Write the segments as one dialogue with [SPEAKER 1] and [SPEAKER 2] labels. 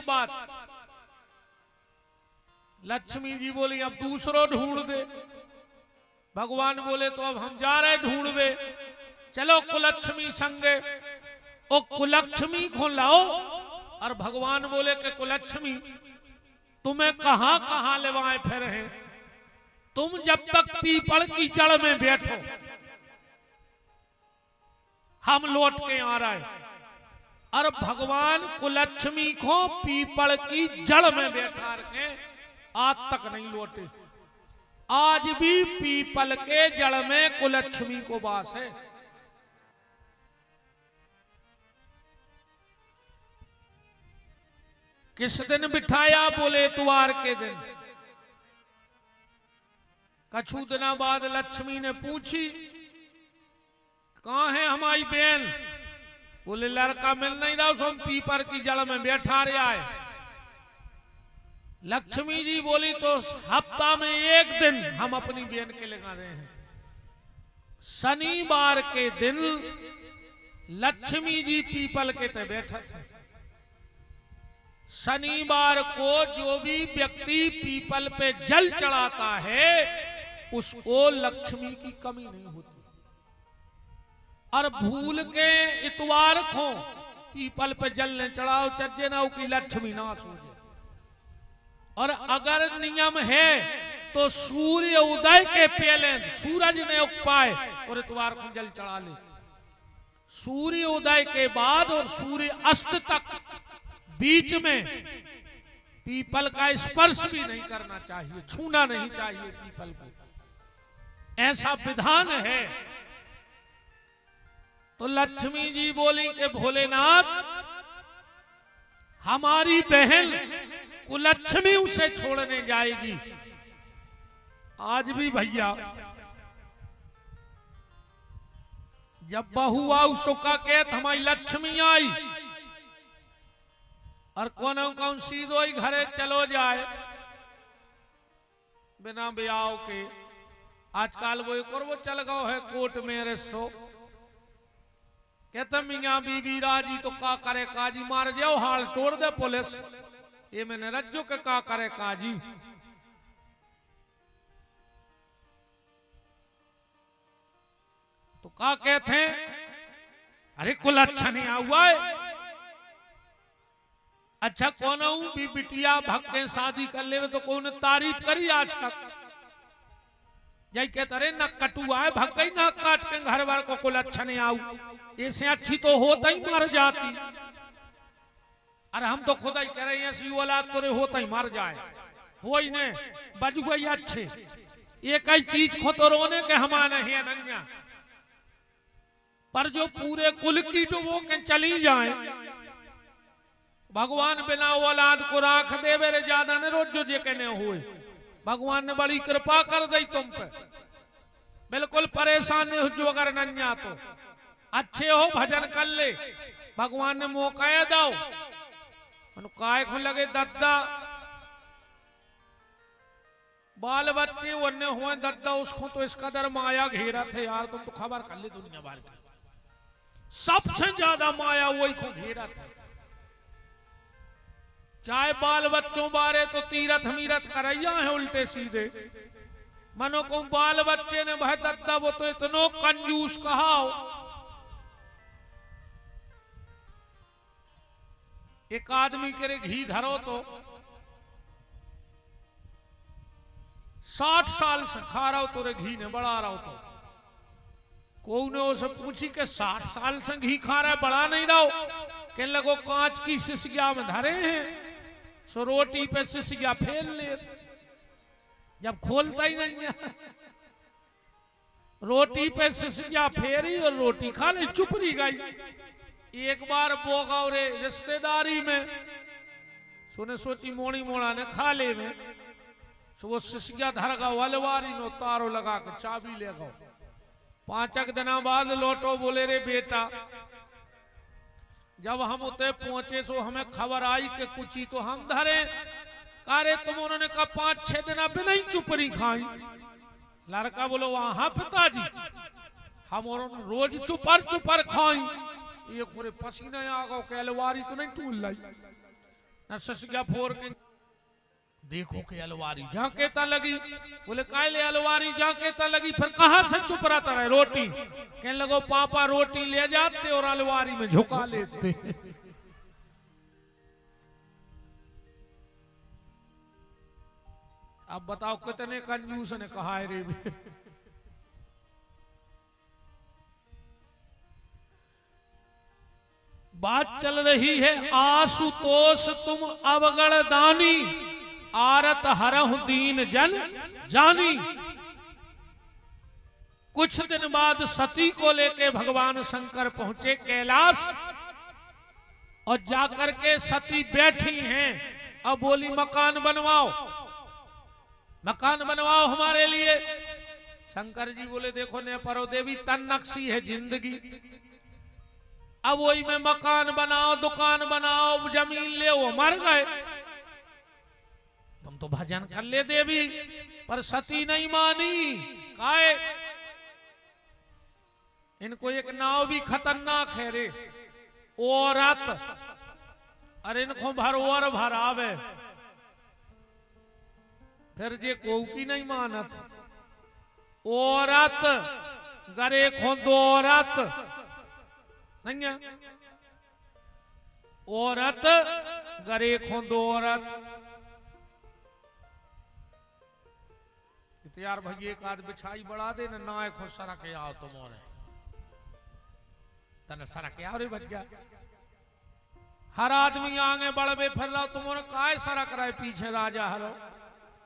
[SPEAKER 1] बात। लक्ष्मी जी बोली अब दूसरो ढूंढ दे। भगवान बोले तो अब हम जा रहे ढूंढवे, चलो कुलक्ष्मी संगे। ओ कुलक्ष्मी को लाओ। और भगवान बोले कि कुलक्ष्मी तुम्हें कहां कहां लेवाए फिर हैं, तुम जब तक पीपल की जड़ में बैठो हम लौट के आ रहे। और भगवान कुलक्ष्मी को पीपल की जड़ में बैठा रखे, आज तक नहीं लौटे। आज भी पीपल के जड़ में कुलक्ष्मी को वास है। किस दिन बिठाया? बोले इतवार के दिन। कछु दिना बाद लक्ष्मी ने पूछी कहां है हमारी बहन? बोले लड़का मिल नहीं रहा, सो पीपर की जड़ में बैठा रहा है। लक्ष्मी जी बोली तो हफ्ता में एक दिन हम अपनी बहन के लगा रहे हैं। शनिवार के दिन लक्ष्मी जी पीपल के ते बैठा थे। शनिवार को जो भी व्यक्ति पीपल पे जल चढ़ाता है उसको लक्ष्मी की कमी नहीं होती। और भूल के इतवार को पीपल पे जल ने चढ़ाओ चज्जे ना की लक्ष्मी नाश हो जाए। और अगर नियम है तो सूर्य उदय के पहले सूरज ने उपाय और इतवार को जल चढ़ा ले। सूर्य उदय के बाद और सूर्य अस्त तक बीच में पीपल का स्पर्श भी नहीं करना चाहिए, छूना नहीं चाहिए पीपल को, ऐसा विधान है। तो लक्ष्मी जी बोली कि भोलेनाथ हमारी बहन कुलक्ष्मी उसे छोड़ने जाएगी। आज भी भैया जब बहू आओ सुखा के हमारी लक्ष्मी आई और कौन सीधो ही घरे चलो जाए बिना ब्याह के। आजकल वो एक और वो चल गो है कोर्ट में रेसो कहते मियाँ बीबी राजी तो का करे काजी, मार जाओ हाल तोड़ दे पुलिस। ये मैंने रज्जो के का करे काजी। तो का कहते हैं अरे कुलच्छा नहीं हुआ है। अच्छा कौन भी बिटिया भक्के शादी कर ले तो कौन तारीफ करी आज तक? यही कहते अरे न कटुआ है भग गई ना काट के घर बार को कुलच्छा नहीं आऊ, ऐसे अच्छी तो होता ही मर जाती। अरे हम तो खुदा ही कह रहे हैं ऐसी औलाद तोरे होता ही मर जाए, हो ही ने बज गई अच्छे। एक ही चीज खो तो रोने के हमारे हैं नंगा, पर जो पूरे कुल की डुबो के चली जाए भगवान बिना औलाद को राख दे मेरे ज्यादा ने रोज जो जे कहने हुए। भगवान ने बड़ी कृपा कर दी तुम पे, बिल्कुल परेशान नहीं हो जो अगर नन्या तो अच्छे हो भजन कर ले। भगवान ने मौका दो काय को लगे दद्दा बाल बच्चे वन्य हुए दद्दा उसको तो इसका दर माया घेरा थे यार। तुम तो खबर कर ले दुनिया भर की सबसे ज्यादा माया वही को घेरा था। चाहे बाल बच्चों बारे तो तीरथ मीरथ करैया है उल्टे सीधे, मनो को बाल बच्चे ने भाई दद्दा वो तो इतनो कंजूस कहा। एक आदमी के घी धरो तो 60 साल से खा रहा हो तो घी ने बढ़ा रहा हो तो को ने उसे पूछी कि 60 साल से घी खा रहा है बढ़ा नहीं रहा हो? कहने लगो कांच की सिसिया में धरे हैं सो रोटी पे सिसिया फेल ले, जब खोलता ही नहीं है रोटी पे सिसिया फेरी और रोटी खा ले चुप रही गई। एक बार बोगा और रिश्तेदारी में सुने सोची मोड़ी मोड़ा ने खा ले में सो वो सिसिया धर गा वलवारी नो तारो लगा के चाबी ले गो। 5 दिना बाद लौटो बोले रे बेटा जब हम उते पहुंचे सो हमें खबर आई कि कुछ ही तो हम धरे। अरे तुम उन्होंने कहा 5-6 दिन बिना ही चुपरी खाई। लड़का बोलो वहां पिताजी हम रोज चुपर खाई। ये पूरे पसीने आ गो कहलवारी तो नहीं टूल लाई न ससुया फोर के देखो के अलवारी झांकेता लगी। बोले कायले अलवारी झांकेता लगी, फिर कहां से चुप रहता रहे? रोटी कहने लगो पापा रोटी ले जाते और अलवारी में झुका लेते। अब बताओ कितने कंजूस ने कहा है रे। बात चल रही है आशुतोष तुम अवगण दानी, आरत हरहु दीन जन जानी। कुछ दिन बाद सती को लेके भगवान शंकर पहुंचे कैलाश, और जाकर के सती बैठी हैं। अब बोली मकान बनवाओ, मकान बनवाओ हमारे लिए। शंकर जी बोले देखो ने परो देवी तन नक्शी है जिंदगी, अब वही में मकान बनाओ, दुकान बनाओ, जमीन ले, वो मर गए। तुम तो भजन कर ले देवी। पर सती नहीं मानी। काहे? इनको एक नाव भी खतरनाक है रे, औरत। अरे इनको भरवर भरावे, फिर जे को की नहीं मानत। औरत गरे खो दो औरत नहीं है, औरत गरे खो दो औरत। यार भाई एक आध बिछाई बढ़ा दे ना खो सरक आओ तुम और तने सरक आओ रे बच्चा। हर आदमी आगे बढ़े फिर रहा, तुम काय सरक रहे पीछे राजा हरो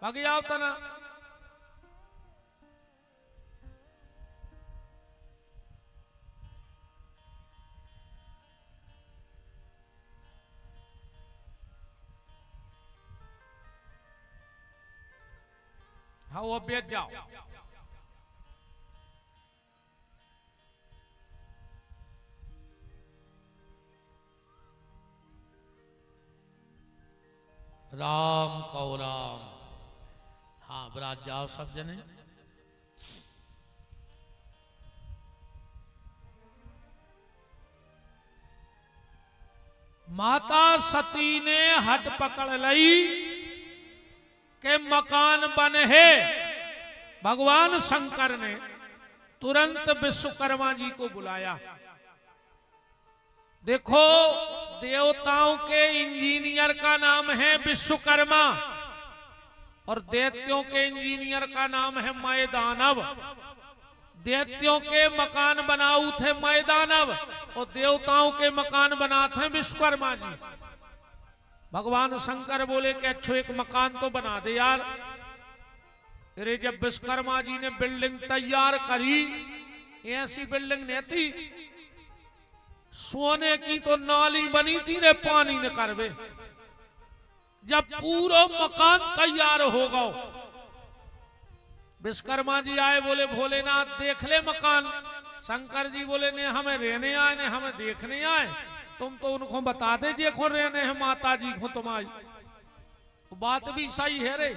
[SPEAKER 1] भाग जाओ तना। हाँ वो बैठ जाओ। राम कौ राम। हाँ बरात जाओ सब जने। माता सती ने हट पकड़ लई के मकान बने है। भगवान शंकर ने तुरंत विश्वकर्मा जी को बुलाया। देखो देवताओं के इंजीनियर का नाम है विश्वकर्मा, और दैत्यों के इंजीनियर का नाम है मैदानव। दैत्यों के मकान बनाऊ थे मैदानव, और देवताओं के मकान बनाते हैं विश्वकर्मा जी। भगवान शंकर बोले कि अच्छो एक मकान तो बना दे यार। अरे जब विश्वकर्मा जी ने बिल्डिंग तैयार करी, ऐसी बिल्डिंग नहीं थी, सोने की तो नाली बनी थी रे पानी न करवे। जब पूरा मकान तैयार हो गया, विश्वकर्मा जी आए, बोले भोलेनाथ देख ले मकान। शंकर जी बोले ने हमें रहने आए ने हमें देखने आए, तुम तो उनको बता दे जे को रहने हैं माता जी को तुम्हारी। तो बात भी सही है रे।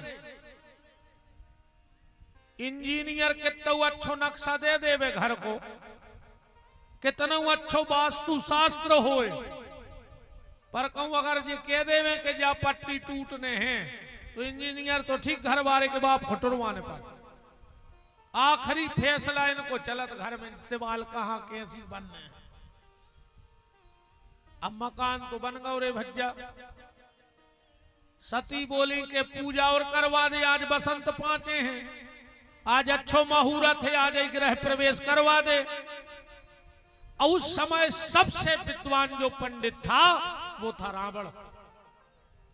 [SPEAKER 1] इंजीनियर कितना अच्छो नक्शा दे देवे घर को, कितना अच्छो वास्तु शास्त्र होए, पर कहूं अगर जे कह देवे कि जा पट्टी टूटने हैं, तो इंजीनियर तो ठीक घर वाले के बाप खुटरवाने पर। आखिरी फैसला इनको चलत घर में दीवाल कहां कैसी बनने। अब मकान तो बन गए रे भज्जा। सती बोली के पूजा और करवा दे, आज बसंत पांचे हैं, आज अच्छो मुहूर्त है, आज गृह प्रवेश करवा दे। और उस समय सबसे विद्वान जो पंडित था वो था रावण।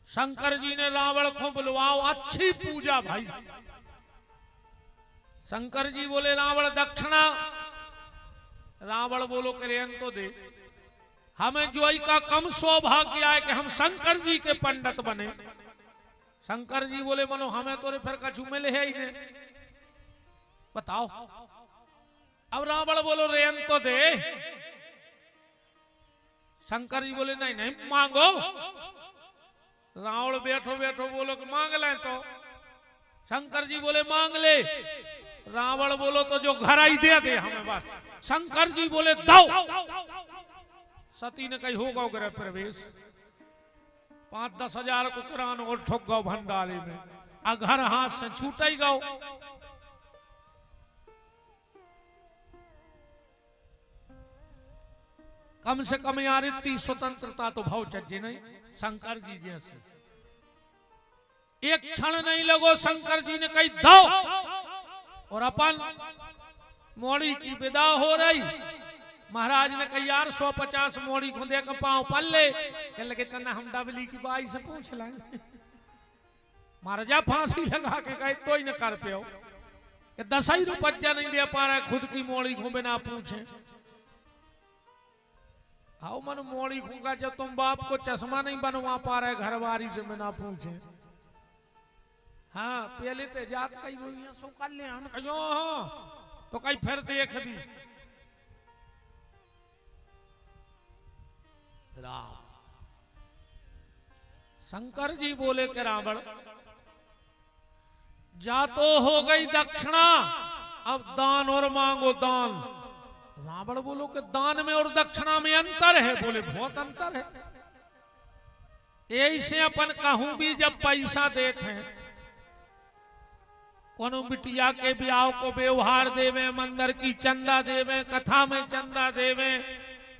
[SPEAKER 1] शंकर जी ने रावण को बुलवाओ, अच्छी पूजा भाई। शंकर जी बोले रावण दक्षिणा। रावण बोलो करें तो दे, हमें जोई का कम सौभाग्य आए कि हम शंकर जी के पंडित बने। शंकर जी बोले मनो हमें तो फिर कछु मिले है ही नहीं, बताओ। अब रावण बोलो रेन तो दे। शंकर जी बोले नहीं नहीं मांगो। रावण बैठो बैठो बोलो कि मांग ले। तो शंकर जी बोले मांग ले। रावण बोलो तो जो घर आई दे दे हमें बस। शंकर जी बोले दो। सती ने कही होगा गृह प्रवेश। 5-10 हजार को किरान और ठोक गो भंडारे में, आ घर हाथ से छूट ही गो। कम से कम यार इतनी स्वतंत्रता तो भाव चज्जे नहीं शंकर जी जैसे। एक क्षण नहीं लगो, शंकर जी ने कही दो, और अपन मोड़ी की विदा हो रही। महाराज ने कहा यार 150 मोड़ी को दे कर पाँव पल्ले, कह लगे तना हम डबली की बाई से पूछ लेंगे। महाराजा फांसी लगा के गए तो ही न कर पे 10 ही रुपया नहीं दे पा रहा खुद की मोड़ी को बिना पूछे। आओ मन मोड़ी खूंगा जब तुम बाप को चश्मा नहीं बनवा पा रहे घरवारी से बिना पूछे। हाँ पहले तो जात कई वो सो कर ले हम कहो हाँ तो कई फिर देख भी। राम शंकर जी बोले कि रावण जा तो हो गई दक्षिणा, अब दान और मांगो दान। रावण बोलो कि दान में और दक्षिणा में अंतर है। बोले बहुत अंतर है। ऐसे अपन कहूं भी जब पैसा देते हैं, कोनो बिटिया के ब्याह को व्यवहार देवे, मंदिर की चंदा देवे, कथा में चंदा देवे,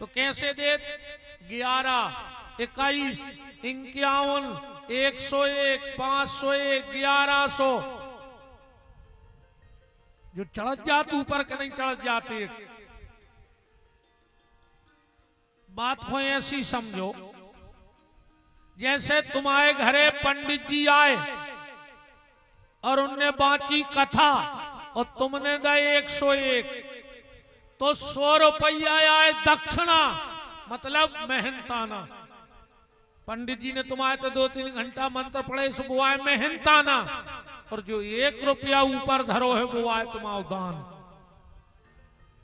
[SPEAKER 1] तो कैसे दे? 11, 21, 51, 101, 501, 1100 जो चढ़ जाते ऊपर के नहीं चढ़ जाते। बात को ऐसी समझो जैसे तुम्हारे घरे पंडित जी आए और उनने बांची कथा और तुमने गए 101, तो 100 रुपया आए दक्षिणा, मतलब मेहनताना। पंडित जी ने तुम्हारे तो 2-3 घंटा मंत्र पढ़े सो वो आए मेहनताना, और जो 1 रुपया ऊपर धरो है वो आए तुम्हारा दान।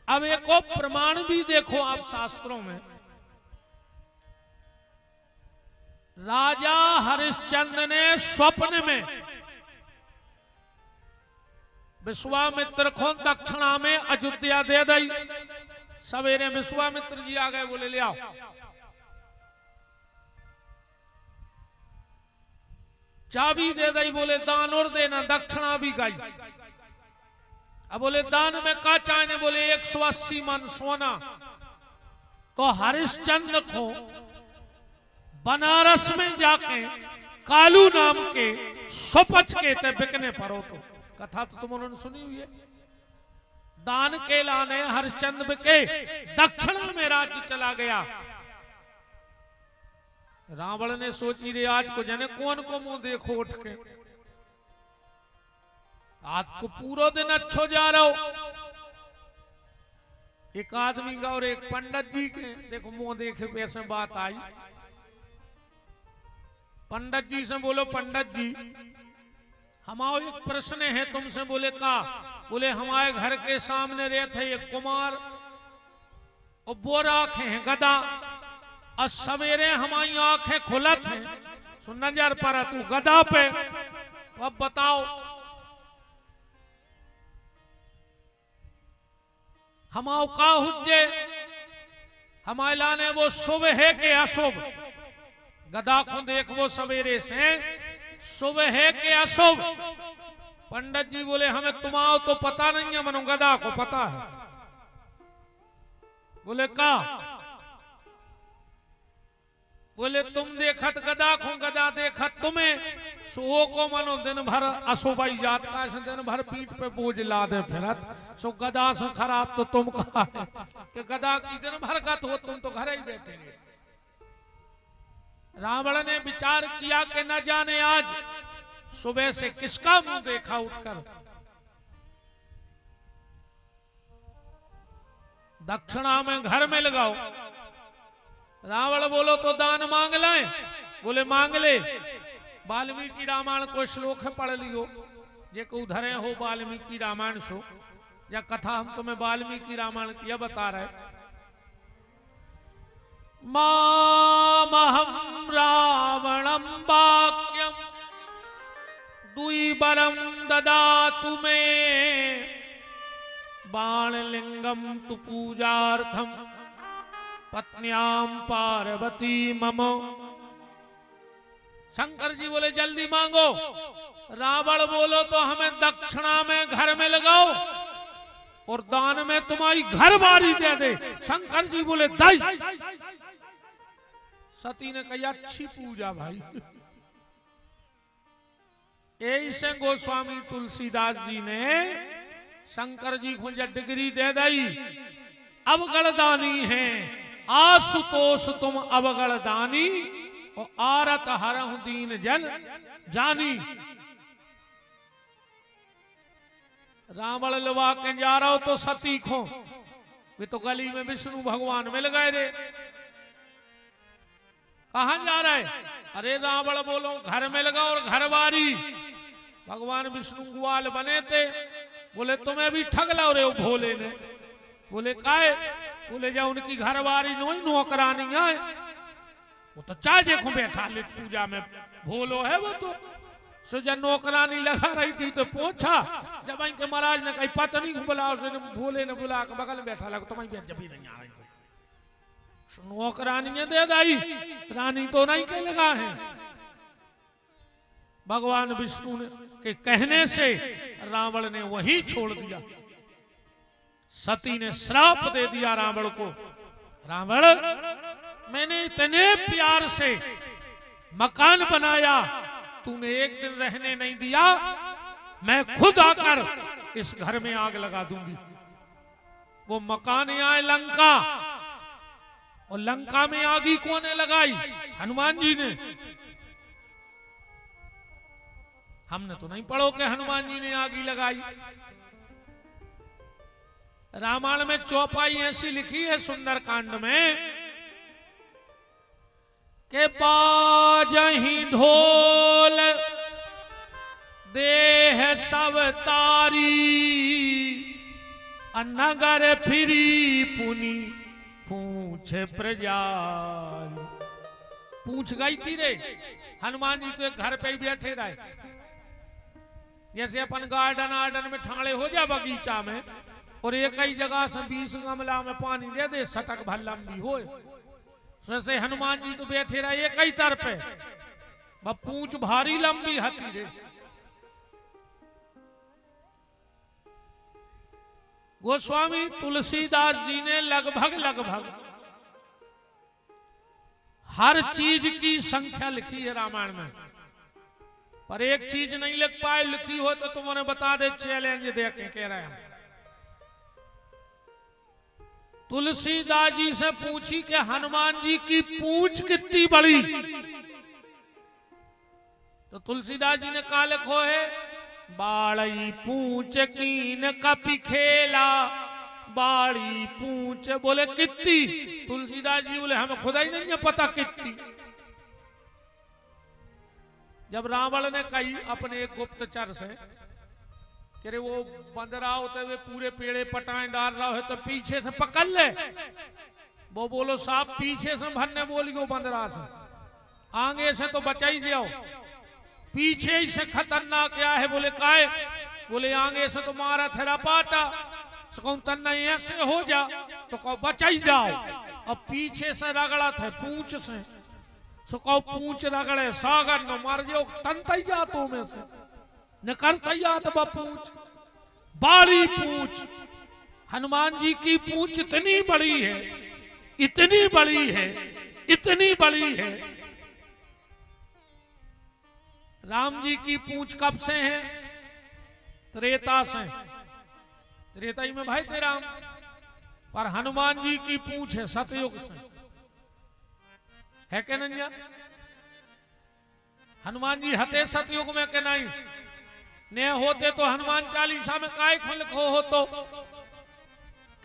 [SPEAKER 1] अब एक और प्रमाण भी देखो आप शास्त्रों में। राजा हरिश्चंद्र ने स्वप्न में विश्वामित्र को दक्षिणा में अयोध्या दे दी। सवेरे विश्वामित्र जी आ गए, बोले ले आओ। चाबी दे दी, बोले दान और देना, दक्षिणा भी गई। अब बोले दान में का चाहने? बोले 180 मन सोना। तो हरिश्चंद्र को बनारस में जाके कालू नाम के सोपच के ते बिकने पड़ो। तो कथा तो तुम उन्होंने सुनी हुई है। दान के लाने हरिश्चंद्र के दक्षिणा में राज्य चला गया। रावण ने सोची रे आज को जने कौन को मुंह देखो उठ के, आज को पूरा दिन अच्छो जा रहा हो। एक आदमी का और एक पंडित जी के देखो मुंह देखे पैसे बात आई। पंडित जी से बोलो पंडित जी हमारा एक प्रश्न है तुमसे। बोले का? बोले हमारे घर के सामने रहते एक कुमार और वो आंखें हैं गदा, और सवेरे हमारी आंखें खुलत हैं सो नजर पर तू गदा पे। अब बताओ हमाओ का हुज्जे? हमारे लाने वो शुभ है कि अशुभ? गदा को देख वो सवेरे से शुभ है कि अशुभ? पंडित जी बोले हमें तुम्हारा तो पता नहीं है, मनो गदा को पता है। बोले का? बोले तुम देखत गदा को, गदा देखत तुम्हें, सो वो को मनो दिन भर अशुभाई जात का से दिन भर पीठ पे बोझ ला दे फिरत, सो गदा से खराब तो तुम कहा है कि गदा की दिन भर गत हो, तुम तो घर ही बैठे रहे। रावण ने विचार किया कि न जाने आज सुबह से किसका मुंह देखा उठकर। दक्षिणा में घर में लगाओ। रावण बोलो तो दान मांग लाए? बोले मांग ले। वाल्मीकि रामायण को श्लोक है पढ़ लियो, जे को उधर हो वाल्मीकि रामायण सो, या कथा हम तुम्हें वाल्मीकि रामायण की बता रहे। मामहं रावणं वाक्यं द्विबरं ददातु मे, बाणलिंगं तु पूजार्थं पत्न्यां पार्वती मम। शंकर जी बोले जल्दी मांगो। रावण बोलो तो हमें दक्षिणा में घर में लगाओ और दान में तुम्हारी घर बारी दे दे। शंकर जी बोले दाई। सती ने कही अच्छी पूजा भाई। ऐसे गोस्वामी तुलसीदास जी ने शंकर जी को जब डिग्री दे दी, अवगणदानी है आशुतोष तुम अवगणदानी, और आरत हरहु दीन जन जानी। रावण लवा के जा रहा हो तो सती खो, वे तो गली में विष्णु भगवान मिल गए रे। कहां जा रहा है? अरे रावण बोलो घर में लगा और घर बारी। भगवान विष्णु ग्वाल बने थे। बोले तुम्हें भी ठग लो रे भोले ने। बोले काहे? बोले जा उनकी घरवारी नौकरानी है, वो तो चाहे को बैठा ले पूजा में, भोलो है वो तो। सो जब नौकरानी लगा रही थी तो पूछा, जब इनके महाराज ने कही पत्नी को बुलाओ, भोले ने बुला के बगल में बैठा लगा, तुम्हारी जब भी नहीं आ रही तो नौकरानी दे दी, रानी तो नहीं के लगा है। भगवान विष्णु ने के कहने से रावण ने वही छोड़ दिया। सती ने श्राप दे दिया रावण को। रावण, मैंने इतने प्यार से मकान बनाया, तूने एक दिन रहने नहीं दिया, मैं खुद आकर इस घर में आग लगा दूंगी। वो मकान आए लंका, और लंका में आगी कौन ने लगाई? हनुमान जी ने। हमने तो नहीं पढ़ो कि हनुमान जी ने आगी लगाई। रामायण में चौपाई ऐसी लिखी है सुंदरकांड में के बाजहि ढोल देह सब तारी, नगर फिरी पुनि पूछ प्रजाल। पूछ गई थी रे। हनुमान जी तो एक घर पे ही बैठे रहे। जैसे अपन गार्डन आर्डन में ठाणे हो जा बगीचा में, और एक ही जगह से 20 गमला में पानी दे दे, सटक भर लंबी हो। वैसे हनुमान जी तो बैठे रहे एक ही तरफ पे, पूंछ भारी लंबी हती रे। गोस्वामी तुलसीदास जी ने लगभग हर चीज की संख्या लिखी है रामायण में, पर एक चीज नहीं लिख पाए। लिखी हो तो तुम्हें बता दे, चैलेंज दे के कह रहे हैं। तुलसीदास जी से पूछी कि हनुमान जी की पूंछ कितनी बड़ी? तो तुलसीदास जी ने कहा लिखो है, बाड़ी पूंछ कीन कपि खेला, बाड़ी पूंछ। बोले कितनी? तुलसीदास जी बोले हमें खुदा ही नहीं है पता कितनी। जब रावण ने कही अपने एक गुप्तचर से कि रे वो बंदरा होते हुए पूरे पेड़े पटाए डाल रहा है तो पीछे से पकड़ ले। वो बोलो साहब पीछे से भरने बोलियो बंदरा से, आगे से तो बचा ही जाओ, पीछे ही से खतरनाक क्या है? बोले काहे? बोले आगे से तो मारा थेरा पाटा, तन्ना ऐसे हो जा तो कहो बचा ही जाओ, अब पीछे से रगड़ा थे पूंछ से, सो कहो पूंछ रगड़े सागर न मार जो तनता ही जातो में से निकलता ही जात बा पूंछ। बाड़ी पूंछ, हनुमान जी की पूंछ इतनी बड़ी है, इतनी बड़ी है, इतनी बड़ी है। राम जी की पूंछ कब से है? त्रेता से। त्रेता ही में भाई थे राम, पर हनुमान जी की पूंछ है सतयुग से, है कि नहीं? हनुमान जी हते सतयुग में के नहीं? ने होते तो हनुमान चालीसा में काय लिखो हो तो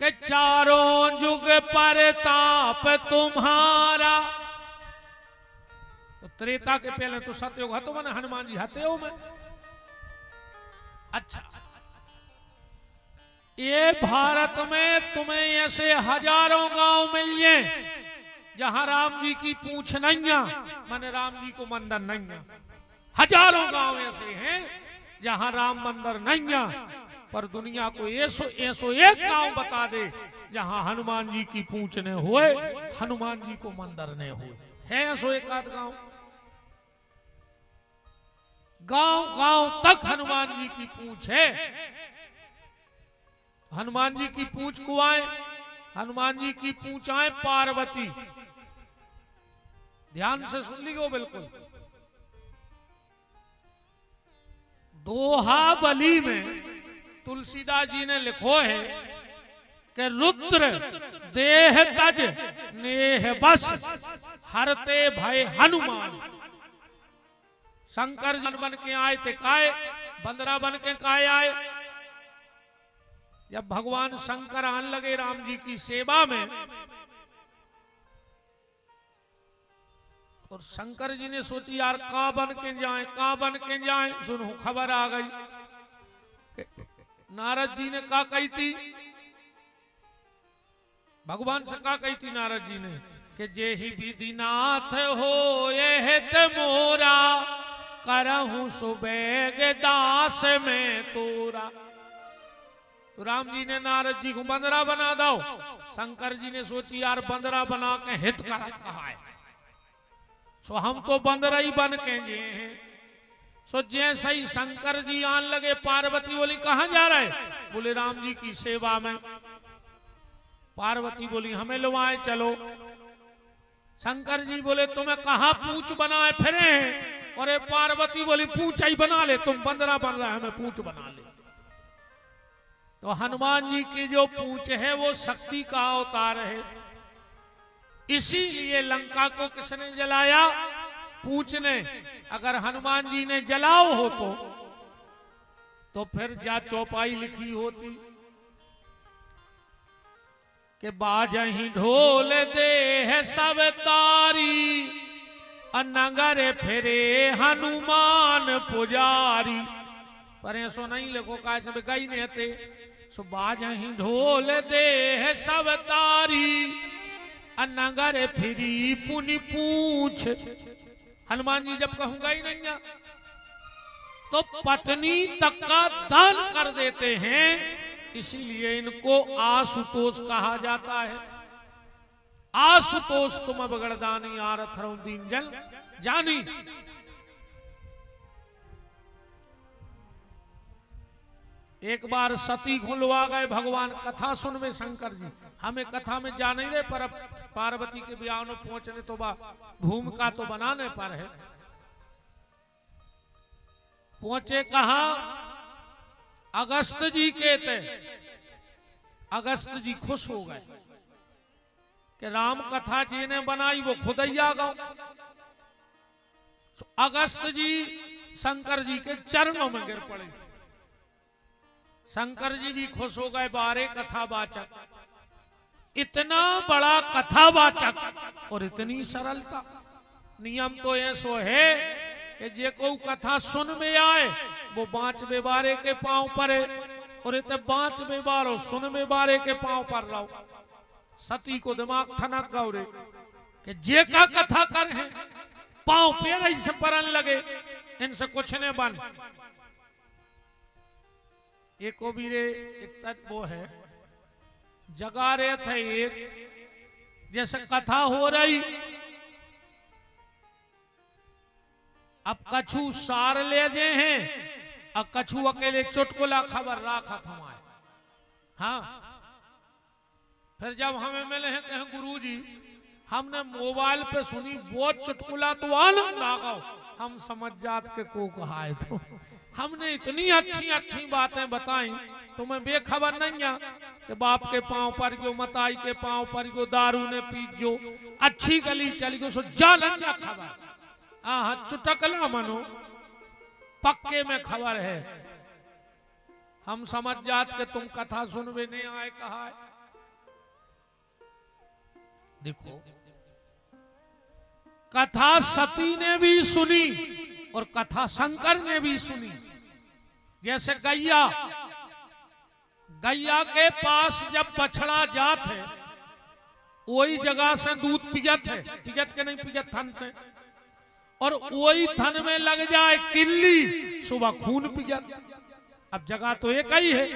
[SPEAKER 1] कि चारों जुग पर ताप तुम्हारा। तो त्रेता के पहले तो सतयुग हतो बना, हनुमान जी हते हो में। अच्छा, ये भारत में तुम्हें ऐसे हजारों गांव मिल जाए जहां राम जी की पूंछ नहीं है, माने राम जी को मंदिर नहीं है। हजारों गांव ऐसे हैं जहां राम मंदिर नहीं है, पर दुनिया को ऐसो एक गांव बता दे जहां हनुमान जी की पूंछ ने हुए, हनुमान जी को मंदिर ने हुए। है ऐसो एक आध गांव? गांव गांव तक हनुमान जी की पूंछ है। हनुमान जी की पूंछ कुआएं, हनुमान जी की पूंछाएं पार्वती। ध्यान से सुन लियो बिल्कुल। दोहाबली में तुलसीदास जी ने लिखो है कि रुद्र देह तज नेह बस हरते भय हनुमान। शंकर जन बन के आए थे काय, बंदरा बन के काय आए। जब भगवान शंकर आने लगे राम जी की सेवा में, और शंकर जी ने सोची यार कहां बन के जाएं, कहां बन के जाएं। सुनो खबर आ गई। नारद जी ने कहा कही थी, भगवान से कहा कही थी नारद जी ने कि जे ही विधिनाथ हो ये मोरा करहूं सुबेग दास में तोरा। तो राम जी ने नारद जी को बंदरा बना दो। शंकर जी ने सोची यार बंदरा बना के हित करत कहा है, सो हम तो बंदरा ही बन के जे हैं। सो जैसे ही शंकर जी आन लगे, पार्वती बोली कहां जा रहे? बोले राम जी की सेवा में। पार्वती बोली हमें लुआए चलो। शंकर जी बोले तुम्हें कहां पूंछ बनाए फिरे हैं? और ये पार्वती बोली पूंछ ही बना ले, तुम बंदरा बन रहा है हमें पूंछ बना ले। तो हनुमान जी की जो पूंछ है वो शक्ति का अवतार है। इसीलिए लंका को किसने जलाया? पूंछ ने। अगर हनुमान जी ने जलाओ हो तो फिर जा चौपाई लिखी होती कि बाजही ढोल दे है सब तारी, नगर फिरे हनुमान पुजारी। पर ऐसो नहीं लिखो का गई ने थे। सो बाजही ढोल दे है सब तारी, नगर फिरी पुनि पूछ। हनुमान जी जब कहूंगा ही नहीं तो पत्नी तक का दान कर देते हैं। इसीलिए इनको आशुतोष कहा जाता है। आशुतोष तुम बगड़दानी आरथ रहो दीन जल जानी। एक बार सती खुलवा गए भगवान कथा सुन में शंकर जी। हमें कथा में जा नहीं रहे, पर अब पार्वती के ब्याह में पहुंचने तो भूमिका तो बनाने पर है। पहुंचे कहा? अगस्त जी के थे। अगस्त जी खुश हो गए कि राम कथा जी ने बनाई वो खुद ही आ गए। अगस्त जी शंकर जी के चरणों में गिर पड़े। शंकर जी भी खुश हो गए, बारे कथावाचक। इतना बड़ा कथावाचक और इतनी सरलता। नियम तो ऐसो है कि जे को कथा सुन में आए वो 5वें बारे के पांव पर है, और इतने 5वें बारो सुन में बारे के पांव पर रहो। सती को दिमाग ठनक गौरे कि जे का कथा कर है पांव पैर ऐसे परन लगे, इनसे कुछ ने बन। एक वीरे एक वो है जगा रहे थे, एक जैसे कथा हो रही, अब कछु सार ले जे हैं और कछु अकेले चुटकुला खबर राखा थमाए। हाँ, फिर जब हमें मिले हैं कहें गुरुजी हमने मोबाइल पे सुनी बहुत चुटकुला तो आनंद आ गया, हम समझ जात के को कहा है। तो हमने इतनी अच्छी अच्छी बातें बताई, तुम्हें बेखबर नहीं है कि बाप के पांव पर गयो, मताई के पांव पर गयो, दारू ने पी जो, अच्छी गली चली गयो, सो जालन ना खबर। हाँ चुटकला मनो पक्के में खबर है। हम समझ जात के तुम कथा सुनवे नहीं आए कहा है। देखो कथा सती ने भी सुनी और कथा शंकर ने भी सुनी। जैसे गैया, गैया के पास जब बछड़ा जात है वही जगह से दूध पियत है, पियत के नहीं पियत थन से, और वही थन में लग जाए किल्ली सुबह खून पियत। अब जगह तो एक ही है,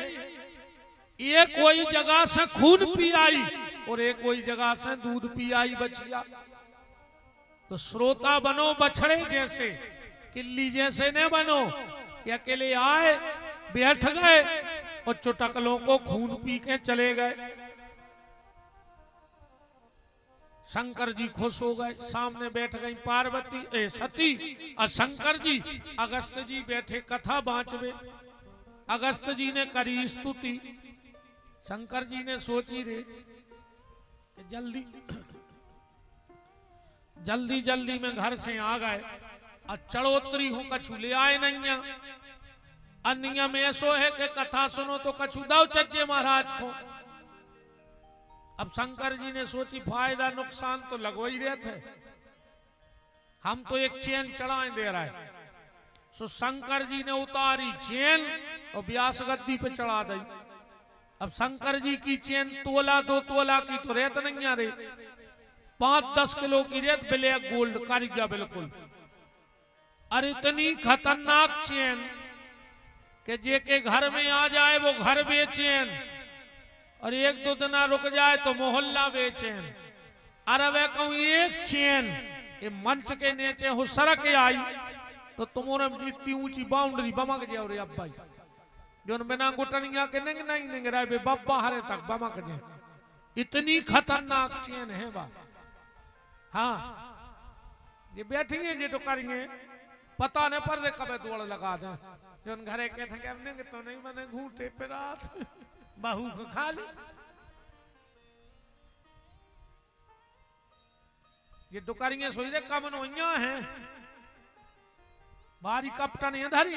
[SPEAKER 1] एक वही जगह से खून पी आई और एक वही जगह से दूध पी आई बछिया। तो श्रोता बनो बछड़े जैसे किल्ली जैसे न बनो कि अकेले आए बैठ गए और चुटकलों को खून पी के चले गए। शंकर जी खुश हो गए, सामने बैठ गई पार्वती सती और शंकर जी। अगस्त जी बैठे कथा बांचवे। अगस्त जी ने करी स्तुति। शंकर जी ने सोची रे कि जल्दी जल्दी जल्दी में घर से आ गए और चढ़ोतरी हूं कछु ले आए नहीं। अन्य में ऐसो है कि कथा सुनो तो कछु दाव चज्जे महाराज को। अब शंकर जी ने सोची फायदा नुकसान तो लगवा ही रहे थे, हम तो एक चैन चढ़ाए दे रहा है। सो शंकर जी ने उतारी चैन और व्यास गद्दी पे चढ़ा दी। अब शंकर जी की चैन तोला 2 तोला की तो रेत नहीं आ रही, 5-10 किलो की रेत ब्लैक गोल्ड कर गया बिल्कुल। और इतनी खतरनाक चैन कि जे के घर में आ जाए वो घर बेचैन, और 1-2 दिन रुक जाए तो मोहल्ला बेचैन। अरे वे कहूं एक चैन ये मंच के नीचे हो सड़क आई तो तुम्हारे इतनी ऊंची बाउंड्री बमक जाओ रे। अब भाई जो बिना गुटनिया के नहीं रहे बब्बा हरे तक बमक जाए, इतनी खतरनाक चैन है बा। हाँ ये बैठेंगे जे तो करेंगे पता नहीं पर कब दौड़ लगा दे। जो घरे के थे तो नहीं मैंने घूटे पे रात बहू को खा ली। ये दुकारियां सोच दे कमन होइया है बारी कपटन धरी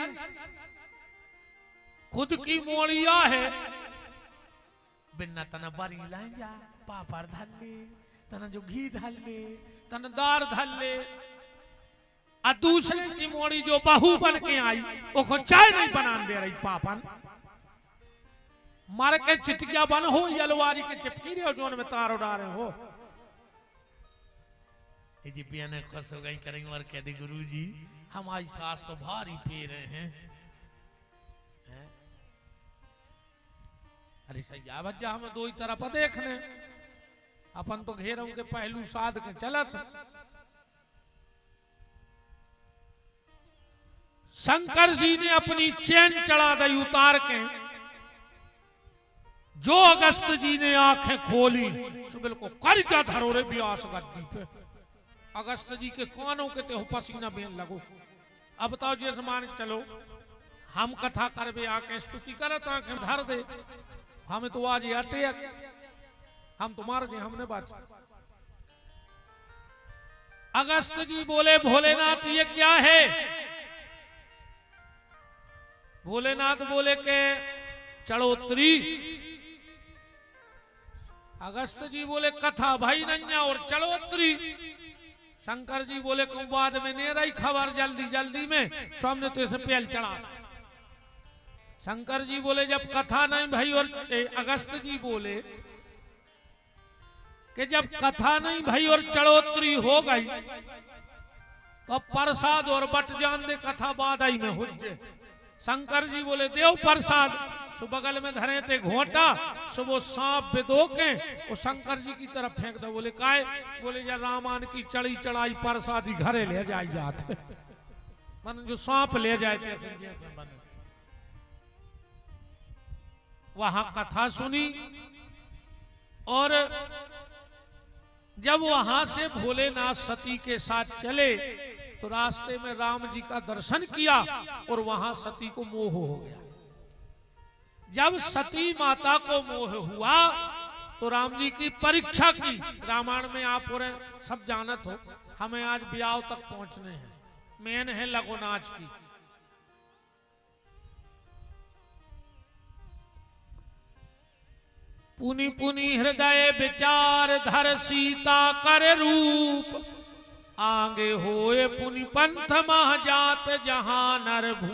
[SPEAKER 1] खुद की मोड़िया है बिना तना बारी लाई जा पापड़ धल ले तना जो घी धल ले तना दार धल ले। आ दूसरे की मोड़ी जो बहू बन के आई वो चाय नहीं बना दे रही पापन। मार के चिटिया बन हो यलवारी के चिपकी रहे हो जोन में तार उड़ा रहे हो। जी पिया ने खुश हो गई करेंगे और कह दे गुरु जी हमारी सास तो भारी पी रहे हैं। अरे सैया भज्जा हमें 2 ही तरफ देखने अपन तो घेरों के पहलू साध के चलत। शंकर जी ने अपनी चैन चढ़ा दी उतार के। जो अगस्त जी ने आंखें खोली सुबह को कर क्या धरो रे व्यास गद्दी पे। अगस्त जी के कानों के ते पसीना बेन लगो। अब बताओ जैसे मान चलो हम कथा करबे आके स्तुति करत आंखें धर दे हमें तो आज अटे हम तुम्हारे जी हमने बात। अगस्त जी बोले भोलेनाथ ये क्या है। भोलेनाथ बोले के चढ़ोतरी। अगस्त जी बोले कथा भाई नैया और चढ़ोतरी। शंकर जी बोले को बाद में नहीं रही खबर जल्दी जल्दी में सामने तो इसे पेल चढ़ा। शंकर जी बोले जब कथा नहीं भाई और अगस्त जी बोले कि जब कथा नहीं भाई और चढ़ोतरी हो गई तो प्रसाद और बट जान दे कथा बाद आई में हुज्जे। शंकर जी बोले देव प्रसाद सो बगल में धरे थे घोटा सो वो सांप बेदो के वो शंकर जी की तरफ फेंक दो। बोले काय बोले या रामान की चढ़ी चढ़ाई प्रसादी घरे ले जाए जाते मन जो सांप ले जाए थे बने। वहां कथा सुनी और जब वहां से भोलेनाथ सती के साथ चले तो रास्ते में राम जी का दर्शन किया और वहां सती को मोह हो गया। जब सती माता को मोह हुआ तो राम जी की परीक्षा की। रामायण में आप पूरे सब जानत हो। हमें आज ब्याह तक पहुंचने हैं। मेन है लगो नाच की। पुनि पुनि हृदय विचार धर सीता कर रूप आगे होए पुनि पंथ मह जात जहां नर भू।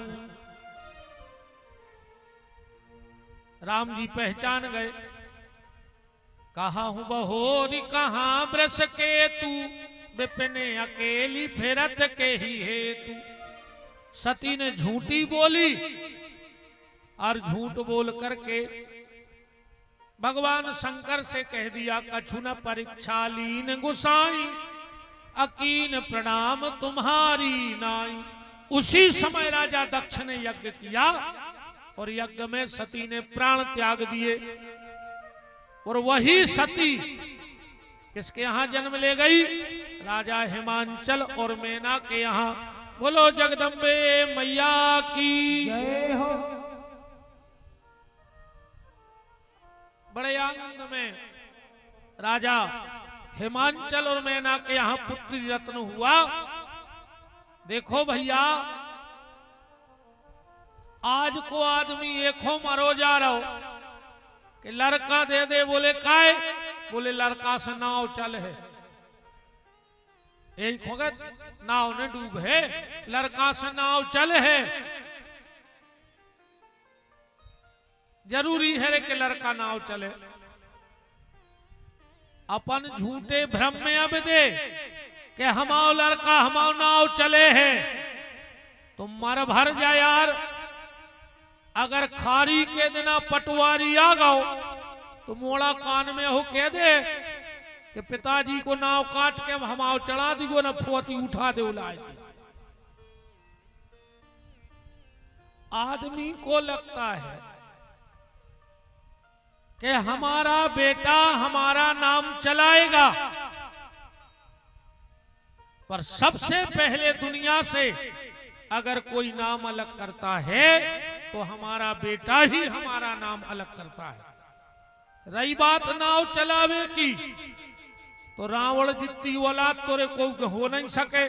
[SPEAKER 1] राम जी पहचान गए। कहा हूं बहोरी कहा ब्रस के तू विपिने अकेली फिरत के ही हेतु। सती ने झूठी बोली और झूठ बोल करके भगवान शंकर से कह दिया कछु न परीक्षा लीन गुसाई अकीन प्रणाम तुम्हारी नाई। उसी समय राजा दक्ष ने यज्ञ किया और यज्ञ में सती ने प्राण त्याग दिए और वही सती किसके यहां जन्म ले गई? राजा हिमांचल और मेना के यहां। बोलो जगदम्बे मैया की
[SPEAKER 2] जय हो।
[SPEAKER 1] बड़े आनंद में राजा हिमांचल और मेना के यहां पुत्री रत्न हुआ। देखो भैया, आज को आदमी एक मरो जा रहा हो कि लड़का दे दे, बोले काय? बोले लड़का से नाव चल है। यही खोगत नाव ने डूब है, लड़का से नाव चल है। जरूरी है कि लड़का नाव चले। अपन झूठे भ्रम में अब दे कि हमाओ लड़का हमाओ नाव चले है, तो मर भर जा यार। अगर खारी के दिना पटवारी आ गओ तो मोड़ा कान में हो कह दे कि पिताजी को नाव काट के हमाओ चढ़ा दिगो ना, फोती उठा दे उलाए दी। आदमी को लगता है कि हमारा बेटा हमारा नाम चलाएगा, पर सबसे पहले दुनिया से अगर कोई नाम अलग करता है तो हमारा बेटा ही हमारा नाम अलग करता है। रही बात नाव चलावे की, तो रावण जितनी औलाद तोरे को हो नहीं सके।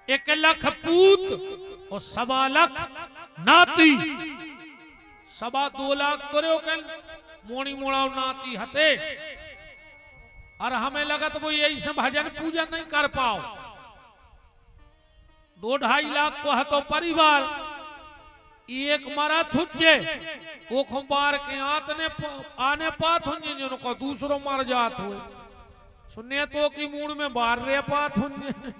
[SPEAKER 1] 1 लाख पूत और 1.25 लाख नाती, 2.25 लाख तोरे के मोणी मोड़ाव नाती हते। और हमें लगा तो वो यही से भजन पूजन नहीं कर पाओ। 2-2.5 लाख को हतो परिवार, एक मरा थुजे वो खुबार के आने पात हुंजे जिनको दूसरों मर जात हुए। सुनने तो की मूड में बाहर रे पात हुंजे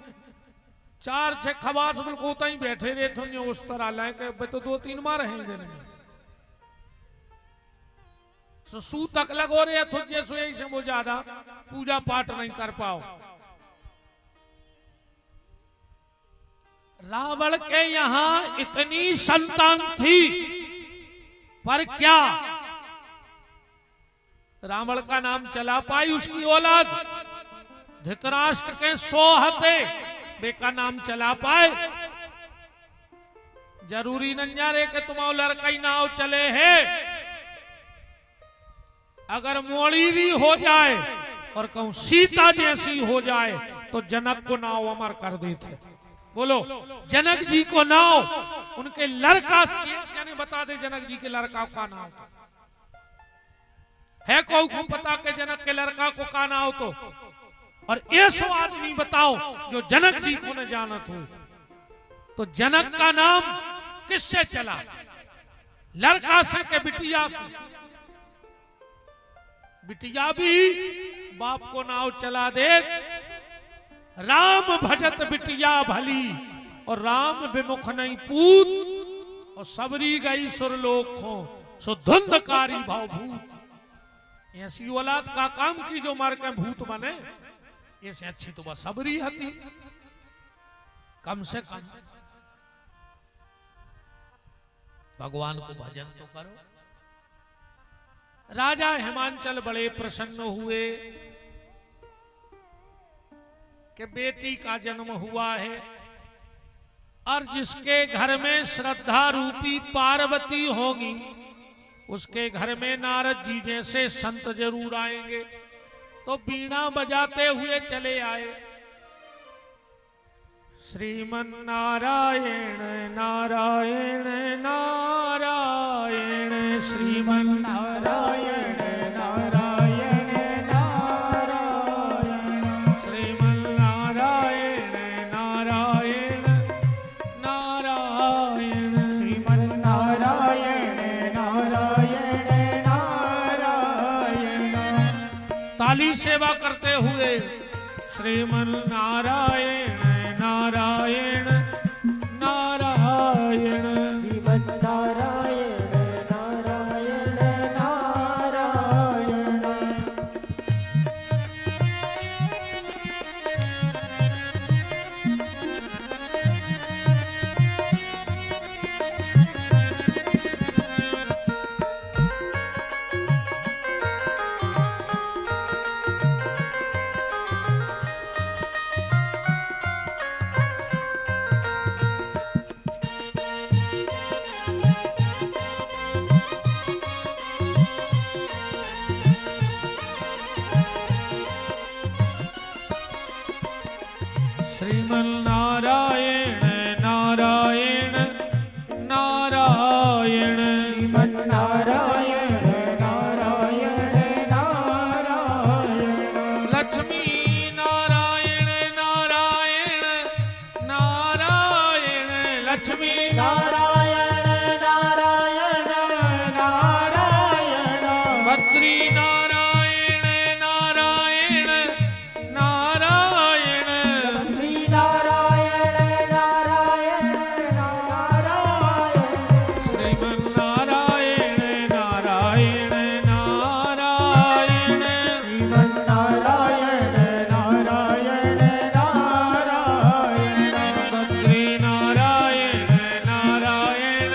[SPEAKER 1] 4-6 खबास बिल्कुल ही बैठे रहे थे उस तरह लाए के तो 2-3 मार हैं दिन में। सू तक लगो रहे थुजे सो यही से वो ज्यादा पूजा पाठ नहीं कर पाओ। रावण के यहां इतनी संतान थी, पर क्या रावण का नाम चला पाई उसकी औलाद? धृतराष्ट्र के 100 हते, वे का नाम चला पाए? जरूरी नहीं जा रहे कि तुम्हारा लड़का ही नाव चले है। अगर मोड़ी भी हो जाए और कहूं सीता जैसी हो जाए तो जनक को नाव अमर कर देते। बोलो, जनक जी को नाव उनके लड़का से बता दे, जनक जी के लड़का का नाम है को पता के जनक के लड़का को का नाम तो? और ऐसो आदमी बताओ जो जनक जी को न जानत हो। तो जनक का नाम किससे चला? लड़का से के बिटिया से? बिटिया भी बाप को नाव चला दे। राम भजत बिटिया भली और राम विमुख नहीं पूत, और सबरी गई सुरलोक हो सो धुंधकारी भाव भूत। ऐसी औलाद का काम की जो मार के भूत बने, ऐसे अच्छी तो वह सबरी हती कम से कम। भगवान को भजन तो करो। राजा हिमांचल बड़े प्रसन्न हुए कि बेटी का जन्म हुआ है, और जिसके घर में श्रद्धा रूपी पार्वती होगी उसके घर में नारद जी जैसे संत जरूर आएंगे। तो बीणा बजाते हुए चले आए। श्रीमन नारायण नारायण नारायण, श्रीमन नारायण नारायण नारायण, श्रीमन नारायण नारायण नारायण, श्रीमन नारायण नारायण नारायण। ताली सेवा करते हुए श्रीमन नारायण नारायण नारायण, श्रीमन नारायण नारायण नारायण।
[SPEAKER 2] नारायण नारायण नारायण
[SPEAKER 1] बद्री नारायण नारायण नारायण
[SPEAKER 2] श्री नारायण नारायण नारायण
[SPEAKER 1] श्रीमन नारायण नारायण नारायण
[SPEAKER 2] श्रीमन नारायण नारायण नारायण
[SPEAKER 1] बद्री नारायण नारायण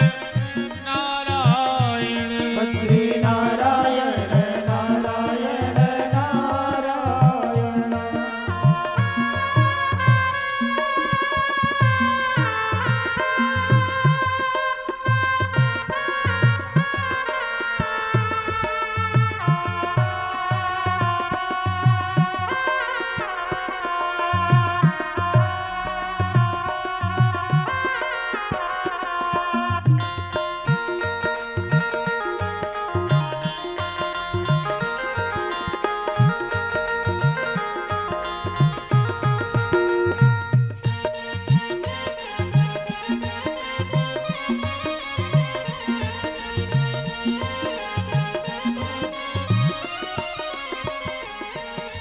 [SPEAKER 1] नारायण
[SPEAKER 2] बद्री नारायण नारायण नारायण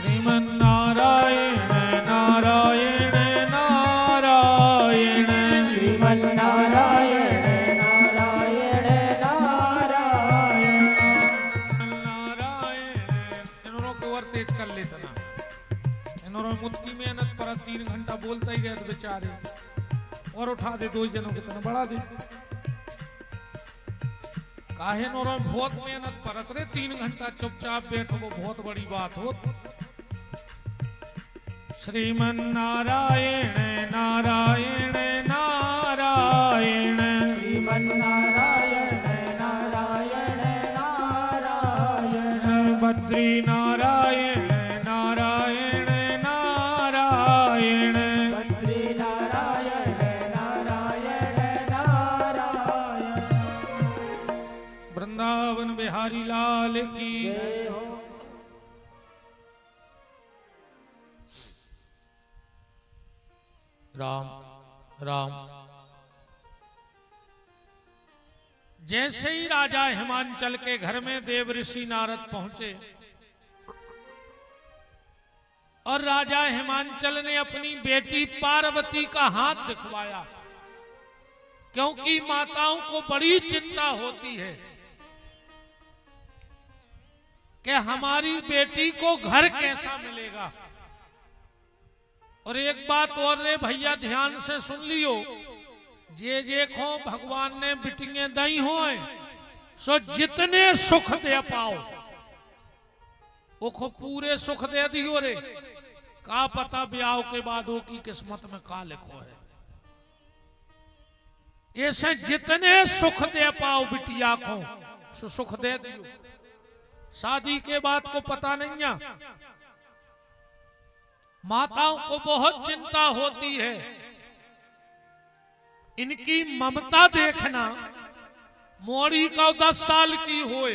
[SPEAKER 1] श्रीमन नारायण नारायण नारायण
[SPEAKER 2] श्रीमन नारायण नारायण नारायण
[SPEAKER 1] नारायण इन्होंने को और तेज कर लेता ना इन्होंने मुट्ठी मेहनत पर 3 घंटा बोलता ही रहता बेचारे और उठा दे 2 जनों के तना बढ़ा दे काहे नोरो बहुत मेहनत परत रे 3 घंटा चुपचाप बैठो वो बहुत बड़ी बात हो श्रीमन नारायण नारायण नारायण
[SPEAKER 2] श्रीमन नारायण नारायण नारायण
[SPEAKER 1] बद्री नारायण नारायण नारायण
[SPEAKER 2] बद्री नारायण नारायण नारायण
[SPEAKER 1] वृंदावन बिहारी लाल की
[SPEAKER 2] जय हो
[SPEAKER 1] राम राम। जैसे ही राजा हिमांचल के घर में देव ऋषि नारद पहुंचे और राजा हिमांचल ने अपनी बेटी पार्वती का हाथ दिखवाया क्योंकि माताओं को बड़ी चिंता होती है कि हमारी बेटी को घर कैसा मिलेगा। और एक बात और रे भैया ध्यान से सुन लियो, जे खो भगवान ने बिटियां दई हो सो जितने सुख दे पाओ वो खो पूरे सुख दे दियो रे। का पता ब्याह के बाद वो की किस्मत में का लिखो है। ऐसे जितने सुख दे पाओ बिटिया को सो सुख दे दियो। शादी के बाद को पता नहीं है, माताओं को बहुत चिंता होती है। इनकी ममता देखना, मोड़ी का 10 साल की होए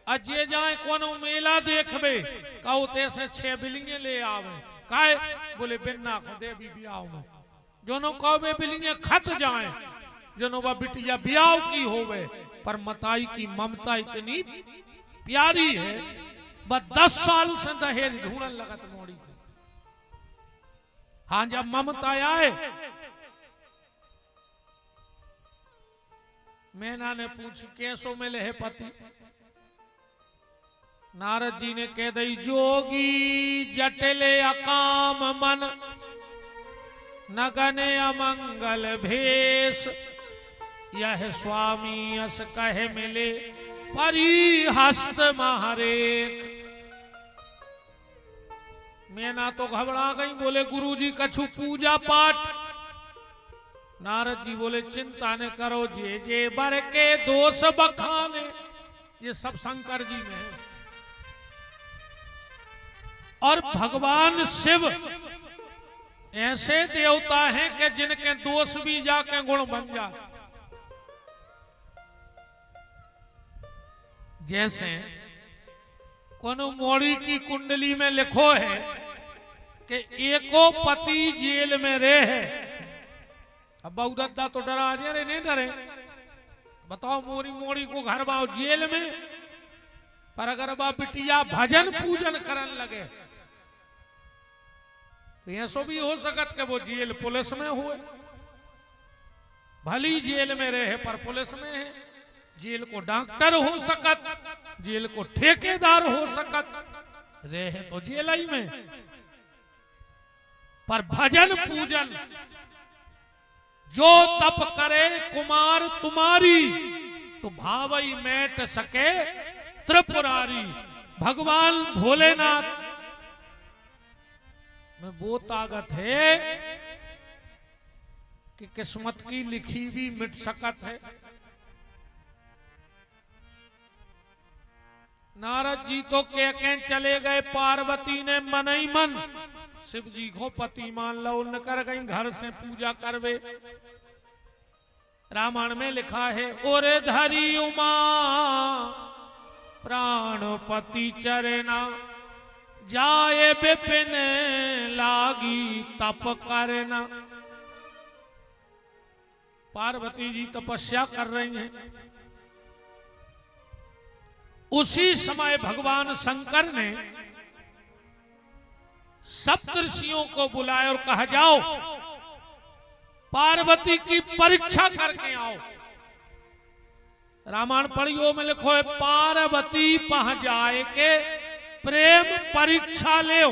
[SPEAKER 1] अजे जाए कोनो मेला देखबे कहते से 6 बिलिंगे ले आवे काहे बोले बिन्ना को दे भी ब्याह में जोनो कहबे बिलिंगे खत जाए जोनो बा बिटिया ब्याह की होवे। पर मताई की ममता इतनी प्यारी है, बस 10 साल से दहेज ढूंढन लगत मोड़ी को। हाँ जब ममता आए मैना ने पूछ कैसो मिले है पति। नारद जी ने कह दई जोगी जटले अकाम मन नगने अमंगल भेष यह स्वामी अस कहे मिले परी हस्त महारेख। मैना तो घबरा गई, बोले गुरुजी कछु पूजा पाठ। नारद जी बोले चिंता न करो जे बर के दोष बखाने, ये सब शंकर जी में है। और भगवान शिव ऐसे देवता हैं कि जिनके दोष भी जाके गुण बन जाए। जैसे कोनो मोड़ी की कुंडली में लिखो है कि एको पति जेल में रहे अब बहुदत्ता तो डरा जे रे नहीं डरे। बताओ मोरी मोरी को घर बाओ जेल में, पर अगर बा बिटिया भजन पूजन करन लगे तो ऐसो भी हो सकत कि वो जेल पुलिस में हुए। भली जेल में रहे पर पुलिस में है। जेल को डॉक्टर हो सकत, जेल को ठेकेदार हो सकत, रहे तो जेल ही में। पर भजन पूजन जो तप करे कुमार तुम्हारी, तो भावई मैट सके त्रिपुरारी। भगवान भोलेनाथ में वो ताकत है कि किस्मत की लिखी भी मिट सकत है। नारद जी तो के चले गए, पार्वती ने मन ही मन शिव जी को पति मान लो, न कर गई घर से पूजा करवे। रामायण में लिखा है, और धरी उमा प्राणपति चरना, जाए विपिन लागी तप करना। पार्वती जी तपस्या कर रही हैं। उसी समय भगवान शंकर ने सप्तऋषियों को बुलाया और कहा, जाओ पार्वती की परीक्षा करके आओ। रामायण पढ़ियो में लिखो है, पार्वती पह जाए के प्रेम परीक्षा ले।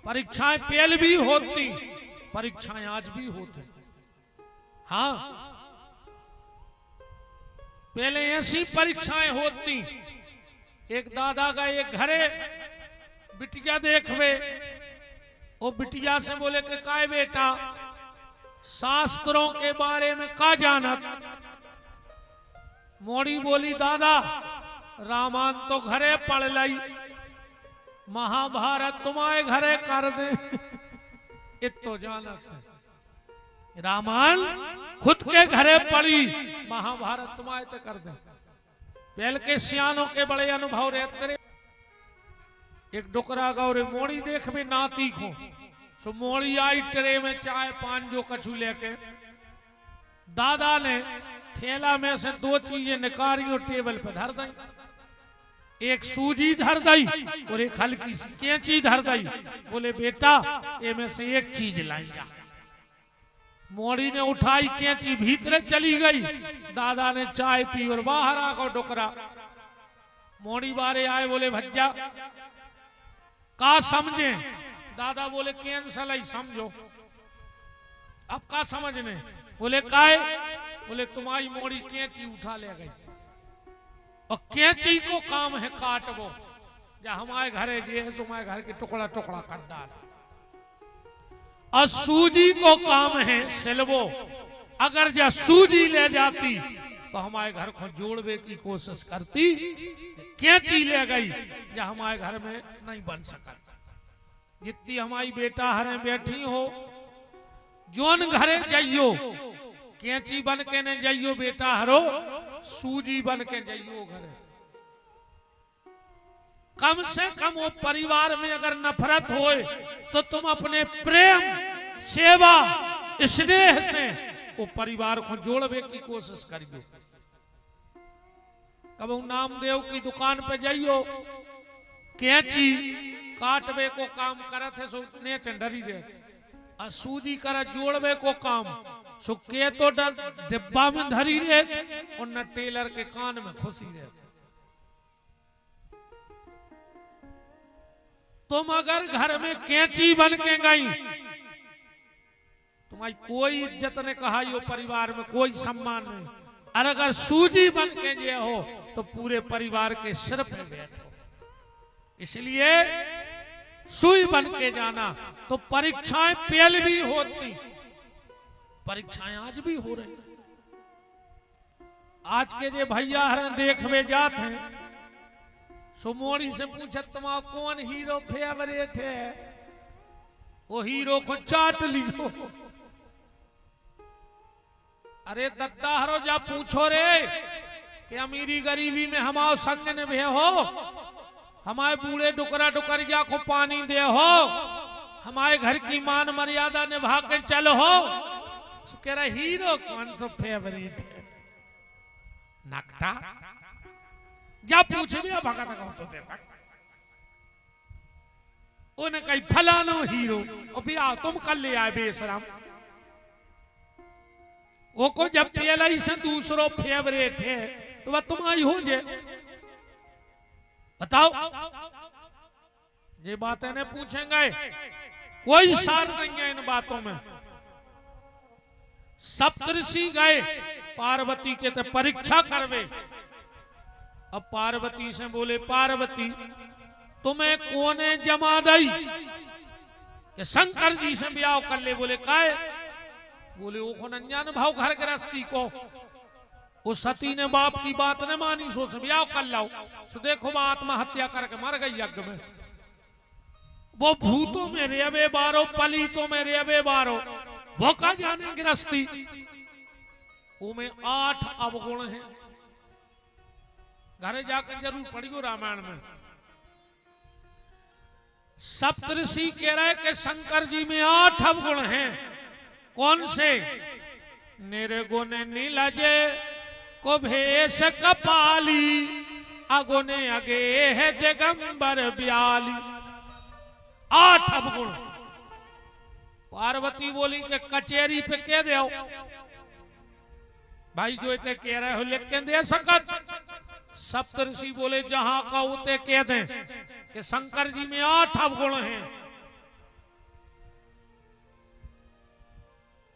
[SPEAKER 1] परीक्षाएं पहले भी होती, परीक्षाएं आज भी होती। हाँ, पहले ऐसी परीक्षाएं होती। एक दादा का एक घरे बिटिया देखवे, वो बिटिया से बोले कि काय बेटा शास्त्रों के बारे में का जानत। मोड़ी बोली, दादा रामायण तो घरे पढ़ लाई, महाभारत तुम्हारे घरे कर दे। इतो जानत है। रामायण खुद के घरे पढ़ी, महाभारत तुम्हारे ते कर दे। पहल के सियानों के बड़े अनुभव रहते। एक डुकरा गौरे मोड़ी देख में नाती को, सो मोड़ी आई ट्रे में चाय पान जो कछु लेके। दादा ने थैला में से दो चीजें निकाली और टेबल पे धर दी। एक सूजी धर दी और एक हल्की सी कैंची धर दी। बोले बेटा ये में से एक चीज लाई जा। मोड़ी ने उठाई कैंची, भीतर चली गई। दादा ने चाय पी और बाहर आकर डुकरा। मोड़ी बारे आए, बोले भज्जा का समझे। दादा बोले कैंसल ही समझो। अब का समझने। बोले काय। बोले तुम्हारी मोड़ी कैंची उठा ले गई और कैंची को काम है काटबो। जा हमारे घरे जे है हमारे घर के टुकड़ा टुकड़ा कर डाल। और सूजी को काम है सिलवो। अगर जा सूजी ले जाती तो हमारे घर को जोड़वे की कोशिश करती। कैंची ले गई, जा हमारे घर में नहीं बन सका। जितनी हमारी बेटा हरे बैठी हो, जोन घरे जाइयो कैंची बन के ने जाइयो बेटा हरो, सूजी बन के जाइयो घरे। कम से कम वो परिवार में अगर नफरत होए तो तुम अपने प्रेम सेवा स्नेह से वो परिवार को जोड़वे की कोशिश करियो। कब नामदेव की दुकान पे जाइयो, कैंची काटवे को काम करत है, सो ने चंडरी रे। और सूजी कर जोड़वे को काम सो के तो डिब्बा में धरी रे और न टेलर के कान में खुशी रे। तुम अगर घर में कैंची बन के गई, तुम्हारी कोई इज्जत ने कहा यो परिवार में कोई सम्मान नहीं। और अगर सूजी बन के जे हो तो पूरे परिवार के सिर पे बैठो। इसलिए सुई बन के जाना। तो परीक्षाएं पहले भी होती, परीक्षाएं आज भी हो रही। आज के जे भैया हरण देखवे जाते हैं, सो मोड़ी से पूछत तुम्हारा कौन हीरो फेवरेट है, वो हीरो को चाट लियो। अरे दद्दा हरो जा पूछो रे कि अमीरी गरीबी में हमारे संग ने भी हो, हमारे बूढ़े डुकरा डुकरिया को पानी दे हो, हमारे घर की मान मर्यादा निभा के चल हो। सो कह रहा हीरो कौन सा फेवरेट है नकटा जा पूछ भी भगत कौन तो देता उन्हें कही फलानो हीरो और भैया तुम कल ले आए बेशरम वो को जब पहले से दूसरो फेवरेट है तो वह तुम आई हो जे बताओ ये बातें ने पूछेंगे कोई सार नहीं है इन बातों में। सप्तऋषि गए पार्वती के ते परीक्षा करवे। अब पार्वती से बोले पार्वती तुम्हें कोने जमा दई कि शंकर जी से ब्याह कर ले। बोले काहे? बोले वो को अनजान भाव घर गृहस्थी को उस सती ने बाप की बात न मानी सो से ब्याह कर लाओ। सो देखो मैं आत्महत्या करके मर गई यज्ञ में। वो भूतों में रेवे बारो पलीतों में रेवे बारो वो का जाने गृहस्थी उमें 8 अवगुण हैं। घरे जाकर जरूर पढ़ियो रामायण में। सप्तऋषि कह रहे कि शंकर जी में 8 अवगुण हैं। कौन से? निर्गुण नीलजे को भेष कपाली अगुने अगे है दिगंबर ब्याली। 8 अवगुण। पार्वती बोली कि कचेरी पे कह दो भाई जो इतने कह रहे हो लिख के दे सकत। सप्तऋषि बोले जहां का उते कह दें कि शंकर जी में 8 अवगुण हैं।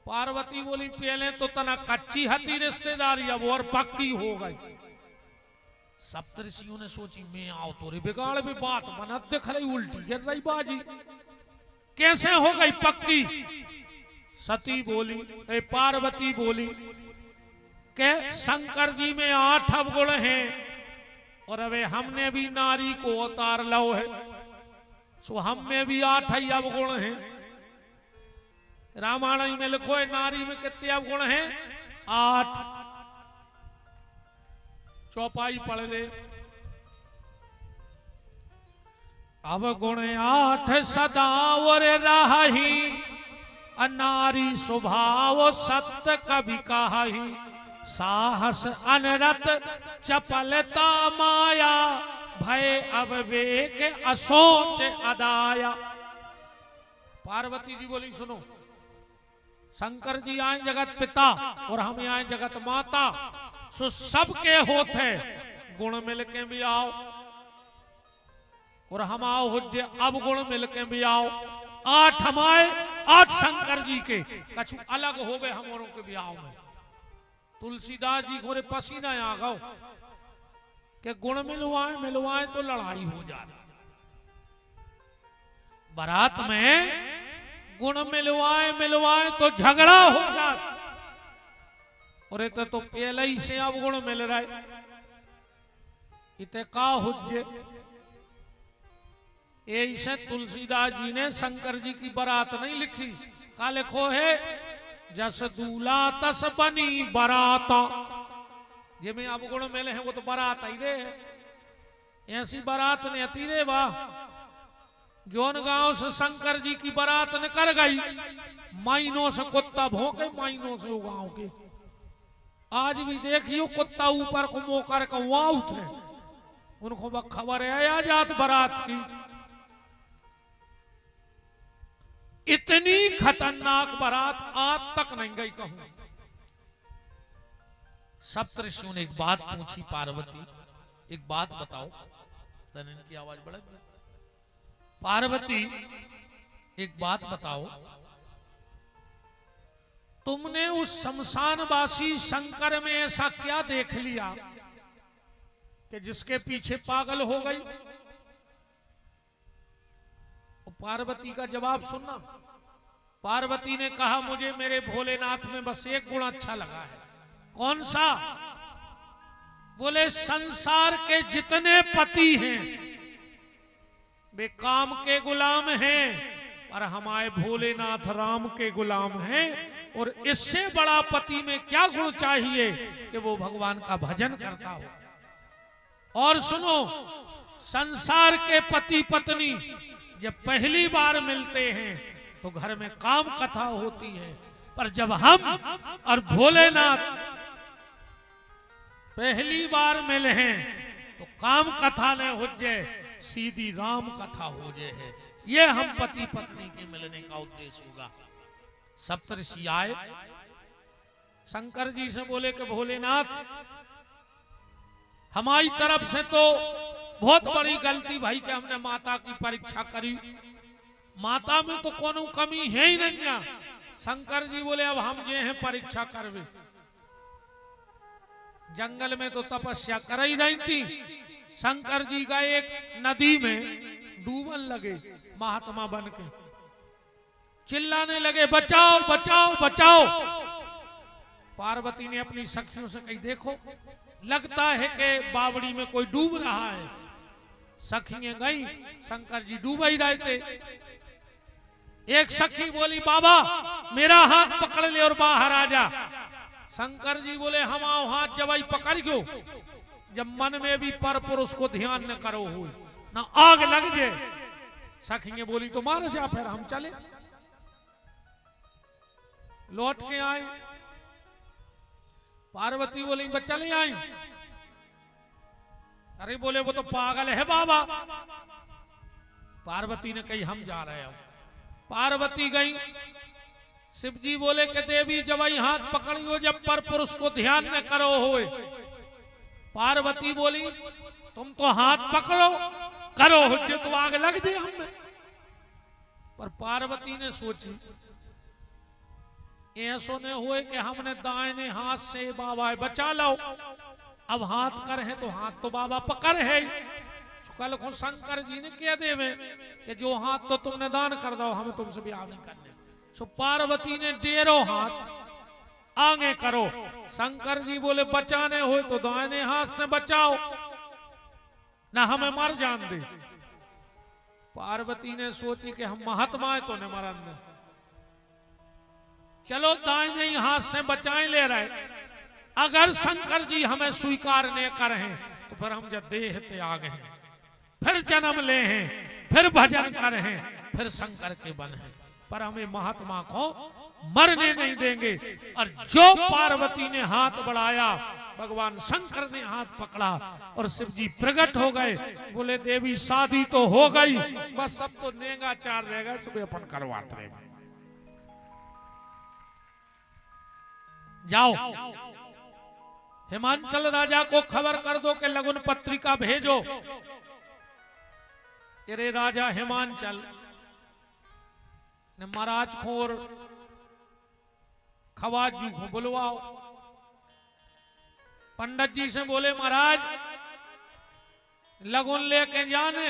[SPEAKER 1] पार्वती बोली पहले तो तना कच्ची हती रिश्तेदारी अब और पक्की हो गई। सप्तऋषियों ने सोची मैं आओ तोरे बिगाड़ भी बात बना दिख रही उल्टी गिर रही बाजी कैसे हो गई पक्की। सती बोली पार्वती बोली के शंकर जी में 8 अवगुण हैं और अबे हमने भी नारी को उतार लो है सो हम में भी 8 ही अवगुण हैं। रामायण में लिखो है नारी में कितने अवगुण हैं? 8। चौपाई पढ़ ले। अवगुण 8 सदा और राही अनारी स्वभाव सत्य कभी कहाही साहस अनरत चपलता माया भय अविवेक असोच अदाया। पार्वती जी बोली सुनो शंकर जी आए जगत पिता और हम आए जगत माता सो सबके होते गुण मिलके भी आओ और हम आओ हुज्जे अब गुण मिलके भी आओ। 8 हमारे 8 शंकर जी के कछु अलग हो गए हम औरों के ब्याह में। तुलसीदास जी घोरे पसीना आ गो के गुण मिलवाए मिलवाए तो लड़ाई हो जाए। बारात में गुण मिलवाए मिलवाए तो झगड़ा हो जाए और इते तो पहले ही से अब गुण मिल रहा है इते का हुज्जे। ऐसे तुलसीदास जी ने शंकर जी की बारात नहीं लिखी। का लिखो है जस दूल्हा तस बनी बाराता। जिसमें अब गुण मिले हैं वो तो बारात ही रे ऐसी बारात ने अती रे वाह। जोन गांव से शंकर जी की बारात निकल गई माइनों से कुत्ता भौंके माइनों से वो गांव के। आज भी देखियो कुत्ता ऊपर को मोकर का वहां उठे उनको वह खबर है आजाद बारात की। इतनी खतरनाक बारात आज तक नहीं गई कहूं। सप्तऋषियों ने एक बात पूछी पार्वती एक बात बताओ। तन इनकी आवाज बढ़ गई। पार्वती एक बात बताओ तुमने उस शमशानवासी शंकर में ऐसा क्या देख लिया कि जिसके पीछे पागल हो गई? पार्वती का जवाब सुनना। पार्वती ने कहा मुझे मेरे भोलेनाथ में बस एक गुण अच्छा लगा है। कौन सा? बोले संसार के जितने पति हैं वे काम के गुलाम हैं और हमारे भोलेनाथ राम के गुलाम हैं और इससे बड़ा पति में क्या गुण चाहिए कि वो भगवान का भजन करता हो। और सुनो संसार के पति पत्नी जब पहली बार मिलते हैं तो घर में काम कथा होती है पर जब हम और भोलेनाथ पहली बार मिले हैं तो काम कथा ने हो जाए, सीधी राम कथा हो जाए है। ये हम पति पत्नी के मिलने का उद्देश्य होगा। सप्तऋषि आए, शंकर जी से बोले कि भोलेनाथ, हमारी तरफ से तो बहुत बड़ी गलती भाई कि हमने माता की परीक्षा करी, माता में तो कोनो कमी है ही नहीं। शंकर जी बोले अब हम जे हैं परीक्षा करवे। जंगल में तो तपस्या कर ही नहीं थी। शंकर जी का एक नदी में डूबन लगे, महात्मा बन के चिल्लाने लगे बचाओ बचाओ बचाओ। पार्वती ने अपनी सखियों से कही देखो लगता है कि बावड़ी में कोई डूब रहा है। सखियां गई, शंकर जी डूब ही रहे थे। एक सखी बोली बाबा मेरा हाथ पकड़ ले और बाहर आ जा। शंकर जी बोले हम आओ हाथ जवाई पकड़ क्यों, जब मन में भी पर पुरुष को ध्यान न करो हो ना आग लग जाए। सखियां बोली तो मार जा, फिर हम चले। लौट के आए, पार्वती बोली बच्चा ले आई। अरे बोले वो तो पागल है बाबा। पार्वती ने कही हम जा रहे हो। पार्वती गई, शिव जी बोले कि देवी जवाई हाथ पकड़ियो जब पर पुरुष को ध्यान न करो होए। पार्वती बोली तुम तो हाथ पकड़ो करो हो तो आग लग जाए हमें। पर पार्वती ने सोची ऐसो ने हुए कि हमने दाहिने हाथ से बाबा बचा लो, अब हाथ कर है तो हाथ तो बाबा पकड़ है। कल को शंकर जी ने कह देवे कि जो हाथ तो तुमने दान कर दो, हमें तुमसे ब्याह नहीं करने। सो पार्वती ने डेरो हाथ आगे करो। शंकर जी बोले बचाने हो तो दाहिने हाथ से बचाओ ना हमें मर जान दे। पार्वती ने सोची कि हम महात्मा है तो न मरन दे, चलो दाहिने हाथ से बचाए ले रहे। अगर शंकर जी हमें स्वीकार नहीं कर हैं तो फिर हम जब देह त्याग हैं, फिर जन्म ले हैं, फिर भजन कर हैं, फिर शंकर के बन हैं, पर हमें महात्मा को मरने नहीं देंगे। और जो पार्वती ने हाथ बढ़ाया भगवान शंकर ने हाथ पकड़ा और शिव जी प्रकट हो गए। बोले देवी शादी तो हो गई, बस सब तो नेगा चार रहेगा, सुबह अपन करवाते रहे। जाओ हिमांचल राजा को खबर कर दो कि लगन पत्रिका भेजो। तेरे राजा हिमांचल ने महाराज खोर खवाजू को बुलवाओ। पंडित जी से बोले महाराज लगन लेके जाने।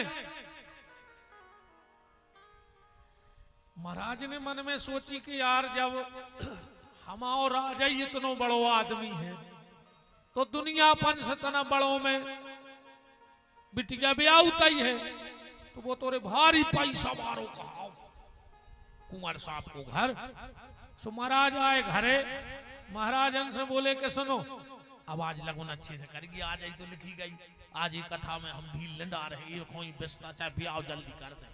[SPEAKER 1] महाराज ने मन में सोची कि यार जब हमारा राजा ही इतना बड़ो आदमी है तो दुनिया पन से तना बड़ों में बिटिया ब्याह ही है, तो वो तोरे भारी पैसा मारो कहा कुंवर साहब को घर। सो महाराज आए घरे, महाराजन से बोले कि सुनो अब आज लगन अच्छे से करेगी, आज ही तो लिखी गई, आज ही कथा में हम भी लिंडा रहे, कोई बिस्ता चाहे ब्याह जल्दी कर दे।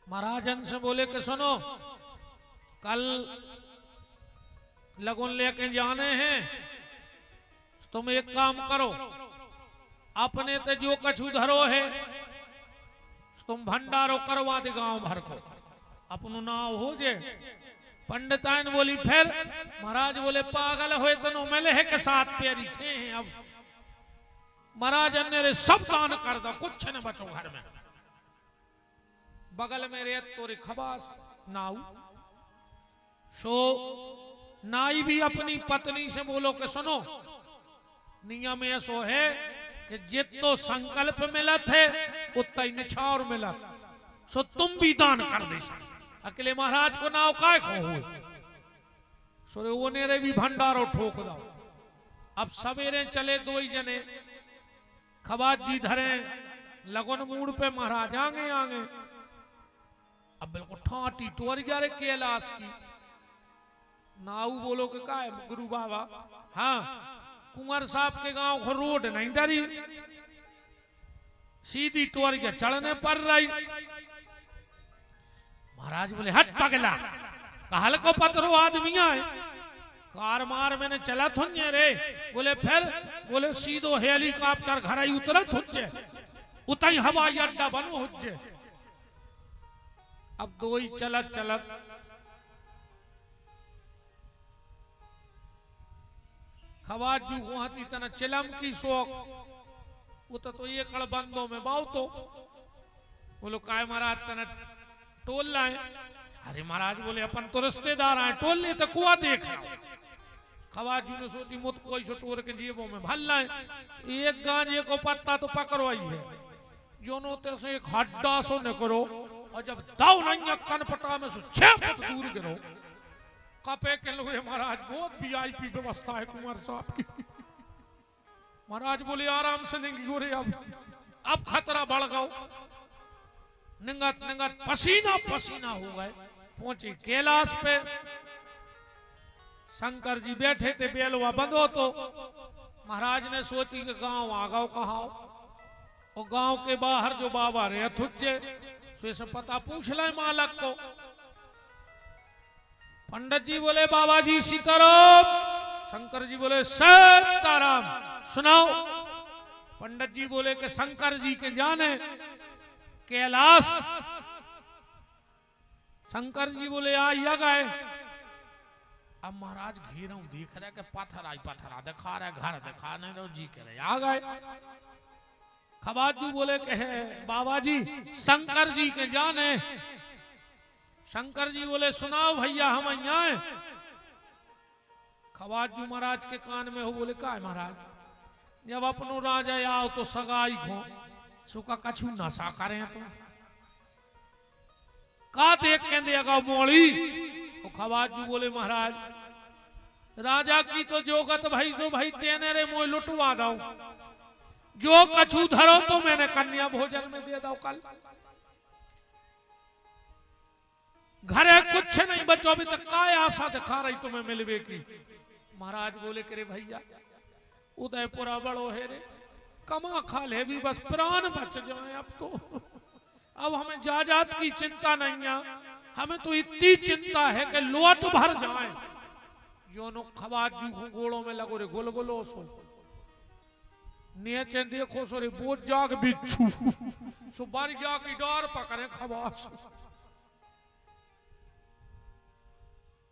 [SPEAKER 1] महाराजन से बोले कि सुनो कल लगन लेके जाने हैं, तुम एक काम करो अपने ते जो कछु धरो है तुम भंडारो करवा दे गांव भर को, अपनो नाव हो जे। पंडिताइन बोली फिर। महाराज बोले पागल हुए तनो मिले है के साथ पैरी खे हैं। अब महाराज ने सब दान कर दो, कुछ न बचो घर में। बगल में रेत तोरे खबास नाव। सो नाई भी अपनी पत्नी से बोलो कि सुनो नियम ऐसो है कि जितो संकल्प मिलत है उतना ही निछावर मिलत, सो तुम भी दान कर दे। अकेले महाराज को नाव काय खो हुए, सो वो नेरे भी भंडारो ठोक दो। अब सवेरे चले दो ही जने, खबाज जी धरे लगन मूड पे, महाराज आगे आगे। अब बिल्कुल ठाटी टोर गया रे कैलाश की। नाऊ बोलो कि का है गुरु बाबा, हाँ कुंवर साहब के गांव को रोड नहीं डरी, सीधी टोर के चढ़ने पर रही। महाराज बोले हट पगला, कहल को पत्रो आदमिया है, कार मार मैंने चला थुन्ये रे। बोले फिर, बोले सीधो हेलीकॉप्टर घर ही उतरत हुज्जे, उतई हवाई अड्डा बनो हुज्जे। अब दो ही चलत चलत खवाजू गुहाती तना चिलम की शौक, वो तो ये कड़ बंदों में बाव तो बोलो काय महाराज तना टोल लाए। अरे महाराज बोले अपन तो रिश्तेदार आए, टोल ले तो कुआ देख रहा। खवाजू ने सोची मुत कोई छोटोर के जेबों में भल लाए, एक गांजे को पत्ता तो पकड़वाई है, जोनो ते से एक हड्डा सो न करो, और जब दाव नहीं कनपटा में से 6 फुट दूर गिरो। कपे के लोग महाराज बहुत वीआईपी व्यवस्था है कुमार साहब की। महाराज बोले आराम से नहीं गिरे, अब खतरा बढ़ गया। निंगत निंगत पसीना पसीना हो गए, पहुंचे कैलाश पे। शंकर जी बैठे थे, बेलवा बंदो तो महाराज ने सोची कि गांव आ गओ कहा, और गांव के बाहर जो बाबा रहे थुज्जे से पता पूछ ले मालक को। पंडित जी बोले बाबा जी सीताराम। शंकर जी बोले सीताराम। सुनाओ। पंडित जी बोले कि शंकर जी के जाने कैलाश। शंकर जी बोले आ गए। अब महाराज घेरा देख रहे कि पत्थर दिखा रहे, घर दिखा नहीं रहे, जी कह रहे आ गए। खवाजू बोले कि है बाबा जी शंकर जी के जाने। शंकर जी बोले सुनाओ भैया हम आए। खवाजू महाराज के कान में हो बोले का है महाराज, जब अपनो राजा आओ तो सगाई खो सुका कछु नशा करे तो का देख के देगा मोड़ी। तो खवाजू बोले महाराज राजा की तो जोगत भाई सो भाई तेने रे मोय लुटवा दो, जो कछु धरो तो मैंने कन्या भोजन में दे दो कल। घरे कुछ नहीं बचो, अभी तक काय आशा दिखा रही तुम्हें मिलवे की। महाराज बोले करे भैया उदयपुरा बड़ो है रे, कमा खा ले भी बस प्राण बच जाए। अब तो अब हमें जायदाद की चिंता नहीं है, हमें तो इतनी चिंता है कि लोट भर जाए। जो नो खवाजू गोड़ों में लगो रे गोल गोलो सो नीचे देखो सो रे बोझ जाग बिच्छू सो बार गया की डर पकड़े खवास।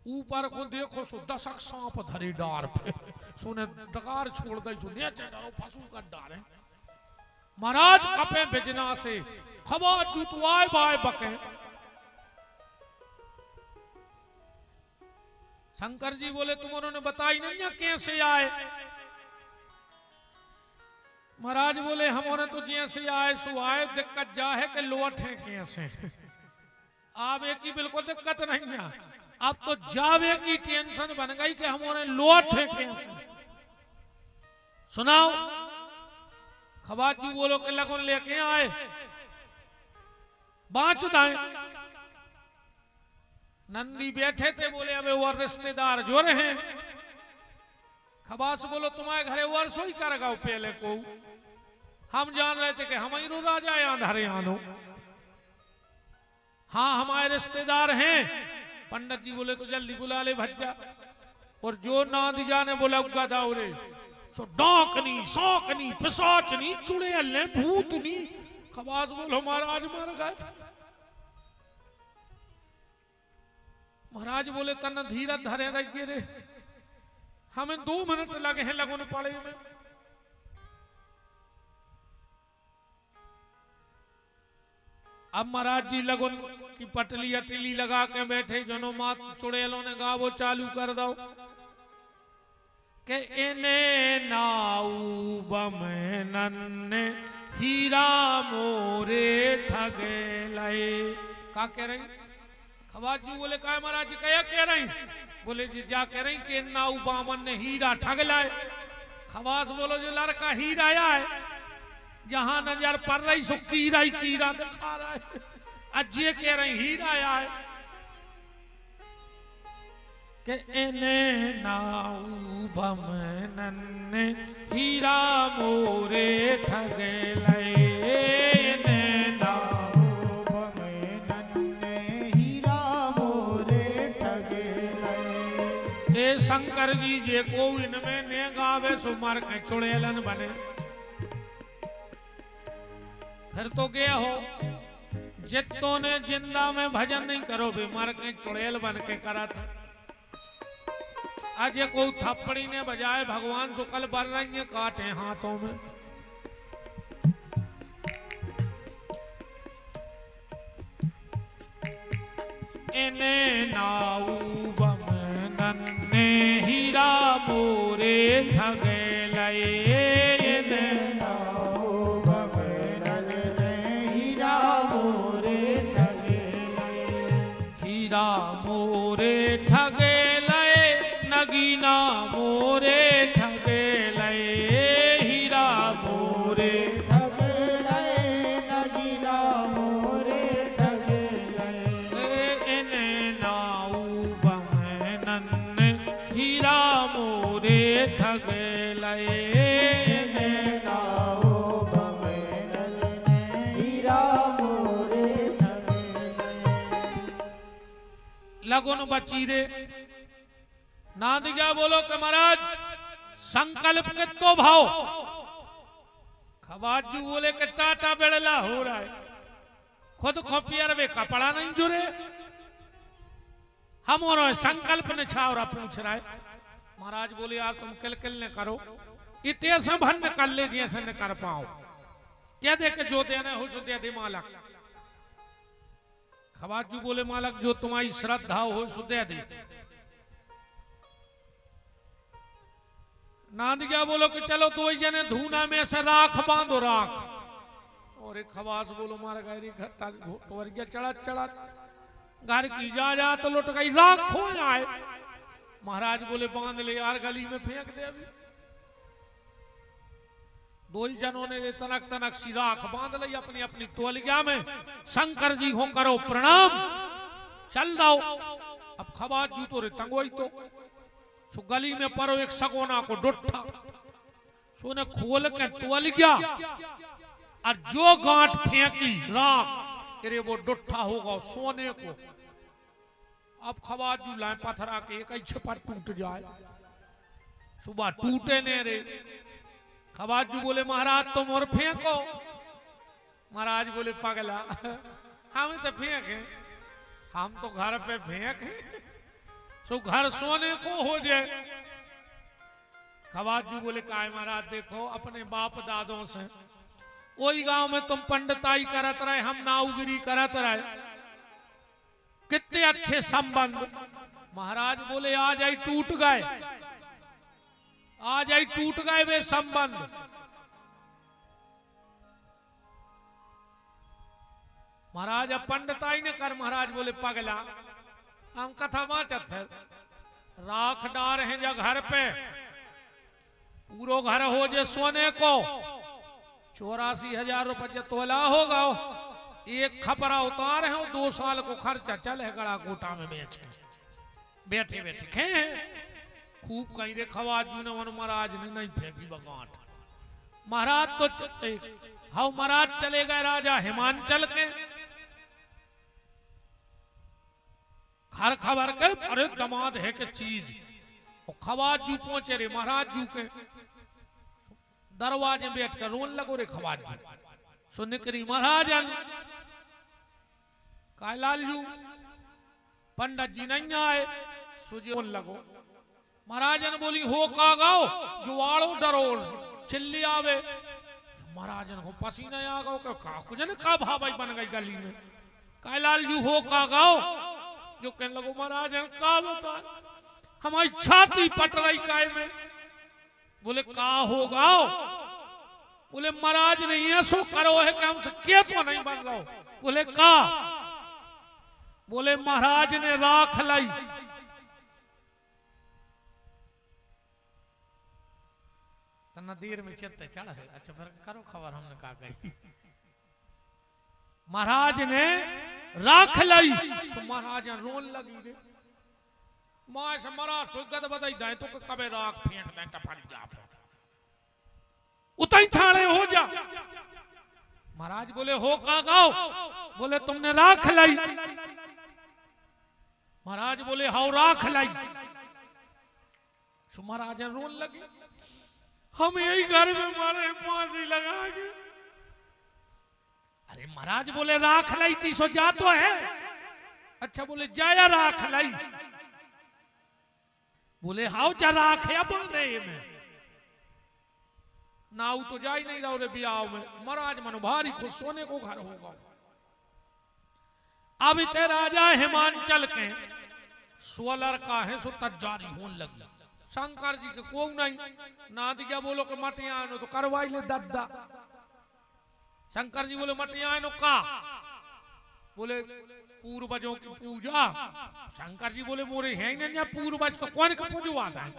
[SPEAKER 1] ऊपर को देखो सो 10 सांप धरी डार पे सोने डकार छोड़ दई सो नीचे डरो पशु का डार है। महाराज कपे बिजना से खवाजू तो आए बाय बके। शंकर जी बोले तुम उन्होंने बताई नहीं है कैसे आए। महाराज बोले हमने तो जैसे आए सो आए, दिक्कत जा है कि लौटे कैसे। आवे की बिल्कुल दिक्कत नहीं है, अब तो जावे की टेंशन बन गई कि हमने लौटे कैसे। सुनाओ। खवाजू बोलो कि लगन लेके आए बांच दाए। नंदी बैठे थे बोले अबे वो रिश्तेदार जो रहे। खबास बोलो तुम्हारे घरे वर्षो ही कर गाओ पहले को, हम जान रहे थे कि हम ही राजा अंधारे आनो। हाँ हमारे रिश्तेदार हैं। पंडित जी बोले तो जल्दी बुला ले भज्जा। और जो नाद जाने बोला उगा दावरे सो डाकनी सौकनी पिशाचनी चुड़ैल भूतनी। खबास बोलो महाराज मर गए। महाराज बोले तन धीरज धरे रह गिरे, हमें 2 मिनट लगे हैं लगन पड़े में। अब महाराज जी लगन की पटली अटली लगा के बैठे, जनो मात चुड़ैलों ने गा वो चालू कर दो के इने नाऊ बमे नन्ने हीरा मोरे ठगे लाए। का कह रही? खवाजू बोले का महाराज जी क्या कह रही? बोले जी जा कह रही कि नाऊ बामन ने हीरा ठग लाए। खवास बोलो जो लड़का हीरा आया है, जहां नजर पड़ रही सो कीरा ही कीरा दिखा रहा है। अज्जे कह रही हीरा आया है कि इने नाऊ बमनन ने हीरा मोरे ठगे लाए। इने नाऊ बमनन ने हीरा हे शंकर जी जे को इनमें ने गावे सुमर के चुड़ैलन बने। फिर तो गया हो जितों ने जिंदा में भजन नहीं करो बीमार के चुड़ैल बन के करा था। आज ये को थप्पड़ी ने बजाए भगवान शुक्ल बर रही काटे हाथों में। इने नाऊ बमनन ने हीरा मोरे ठगे लए। इने
[SPEAKER 2] नाऊ बमनन ने हीरा मोरे ठगे लए।
[SPEAKER 1] हीरा मोरे ठगे लए नगीना मोरे ठगे लए। हीरा मोरे
[SPEAKER 2] ठगे लए नगीना मोरे ठगे लए।
[SPEAKER 1] इने नाऊ बमनन हीरा मोरे ठगे लए।
[SPEAKER 2] इने नाऊ बमनन ने हीरा मोरे ठगे लए।
[SPEAKER 1] लगुन बची रे नाद क्या बोलो कि महाराज संकल्प के तो भाव। खवाजू बोले कि टाटा बेड़ला हो रहा है खुद खोपियर वे कपड़ा नहीं जुड़े। हम और संकल्प ने छावरा पूछ रहा है। महाराज बोले यार तुम किल ने करो इतने से भन्न कर ले जैसे न कर पाओ। क्या दे के जो देना हो सो दे दे मालक। खवाजू बोले मालक जो तुम्हारी श्रद्धा हो सो दे दे। नाद क्या बोलो कि चलो दो जने धूना में से राख बांधो राख। और एक खवास बोलो मारा गैरी घर चढ़ा चढ़ा घर की जा तो लुट गई राख खो आए। महाराज बोले बांध ले यार गली में फेंक दे। अभी दो ही जनों ने तनक तनक सी राख बांध ली अपनी अपनी तोलिया में। शंकर जी को करो प्रणाम चल दो। अब खवास जू तो रे तंगोई तो सो गली में परो एक सगोना को डुट्ठा सो ने खोल के तोल गया और जो गांठ फेंकी राख अरे वो डुट्ठा होगा सोने को। अब खवाजू लाए पथरा के एक छपर टूट जाए। सुबह टूटे ने रे। खवाजू बोले महाराज तुम और फेंको। महाराज बोले पगला हम तो फेंके हम तो घर पे फेंके सो घर सोने को हो जाए। खवाजू बोले काय महाराज देखो अपने बाप दादों से वही गांव में तुम पंडिताई करत रहे हम नाउगिरी करत रहे कितने अच्छे संबंध। महाराज बोले आज आई टूट गए आज आई टूट गए वे संबंध। महाराज अब पंडिताई ने कर। महाराज बोले पगला हम कथा बाचत है राख डार हैं जा घर पे पूरो घर हो जे सोने को 84,000 रुपये तोला होगा। एक खपरा उतार है 2 साल को खर्चा चले गड़ा गोटा में बेच के बैठे बैठे खे खूब कहीं रे। खवाजू ने वन महाराज ने नहीं फेंकी बगाट। महाराज तो हाउ महाराज चले गए राजा हिमांचल के हर खबर के अरे दमाद है के चीज। खवाजू पहुंचे रे महाराज जू के दरवाजे बैठ कर रोन लगो रे खवाजू सो निकरी महाराजन कायलाल जू पंडित जी नहीं आए सुजे लगो। महाराजन बोली हो का गाओ जुआड़ो डरो चिल्ली आवे। महाराजन को पसीना आ गो कुछ ने का भाई बन गई गली में। कायलाल जू हो का गाओ जो कहने लगो महाराज का बता हमारी छाती पट रही काय में। बोले का होगा बोले महाराज ने ऐसो करो है कि हमसे क्या तो नहीं बन रहा हो। बोले का बोले महाराज ने राख लाई। नदीर में चित्त चढ़ है। अच्छा फिर करो खबर हमने कहा गई महाराज ने राख लाई। सो महाराज रोन लगी रे मां से मरा सुगत बताई दाए तो कबे राख फेंक दे टफड़ी जा उतई थाने हो जा। महाराज बोले हो का गाओ बोले तुमने राख लाई। महाराज बोले हाउ राख लाई। सो महाराज रोन लगे, हम यही घर में मारे फांसी लगा के। अरे महाराज बोले राख लाई थी सो जा तो है। अच्छा बोले जाया राख लाई। बोले हाउ जा राख या बांधे में नाउ तो जा ही नहीं रहा रे ब्याह में। महाराज मनो भारी खुश सोने को घर होगा। अब इतने राजा हिमांचल के सोलर का है सो तजारी होने लगी। शंकर जी के को नहीं ना दिया बोलो के मटिया तो करवाई ले दद्दा। शंकर जी बोले मटिया का बोले पूर्वजों की पूजा। शंकर जी बोले मोरे है नहीं पूर्वज तो कौन का पूजवाता है।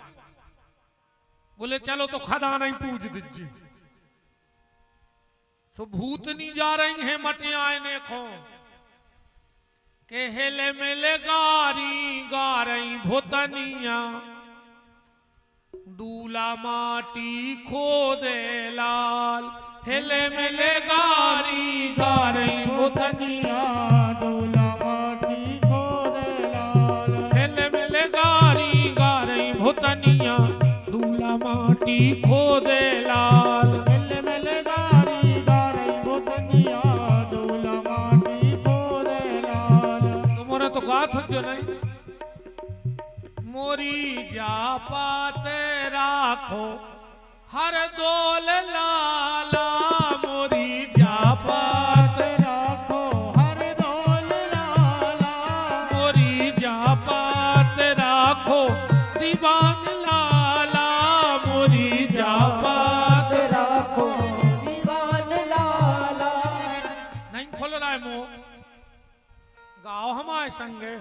[SPEAKER 1] बोले चलो तो खदा नहीं पूज दीजिए। सो भूतनी जा रही है मटिया ने खो के हेले मेले गारी गा रही भूतनिया दूला माटी खोदे लाल। हेले मेले गारी गा रही भूतनिया
[SPEAKER 2] दूला माटी खोदे लाल।
[SPEAKER 1] हेले मेले गारी गा रही भूतनिया दूला माटी खोदे लाल।
[SPEAKER 2] मिल मिल गारी गा रही भूतनिया दूला माटी खोदे लाल।
[SPEAKER 1] तुम्हारा तो गाथ जो नहीं मोरी जा पाते राखो हर दोल लाला। मोरी जा पाते
[SPEAKER 2] राखो हर दोल लाला।
[SPEAKER 1] मोरी जा पाते राखो दीवान लाला। मोरी जा पाते
[SPEAKER 2] राखो दीवान लाला।
[SPEAKER 1] नहीं खोल रहा है मुंह गाओ हमारे संगे।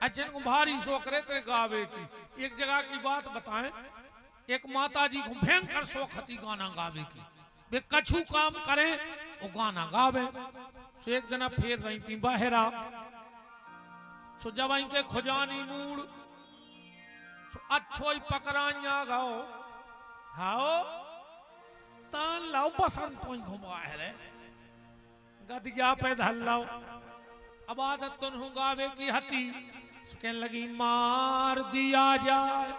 [SPEAKER 1] अच्छा को भारी शौक रहे तेरे गावे की। एक जगह की बात बताएं, एक माता जी को भयंकर शौक थी गाना गावे की। वे कछु काम करें वो गाना गावे। सो एक दिन फेर रही थी बहरा। सो जब इनके खुजानी मूड सो अच्छो ही पकड़ाइया गाओ हाओ तान लाओ बसंत तो घुमा है गदिया पे धल लाओ। अब आदत तुन गावे की हती कहने लगी मार दिया जाए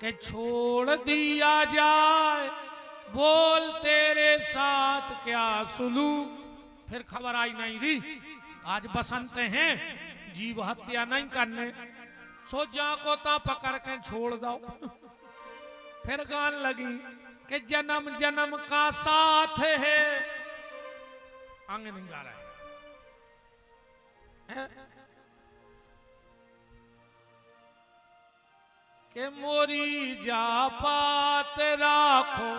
[SPEAKER 1] के छोड़ दिया जाए बोल तेरे साथ क्या सुलूक। फिर खबर आई नहीं री आज बसंत हैं जीव हत्या नहीं करने। सो जा को ता पकड़ के छोड़ दो। फिर गान लगी कि जन्म जन्म का साथ है। अंग नहीं गा रहा है के मोरी जा पात राखो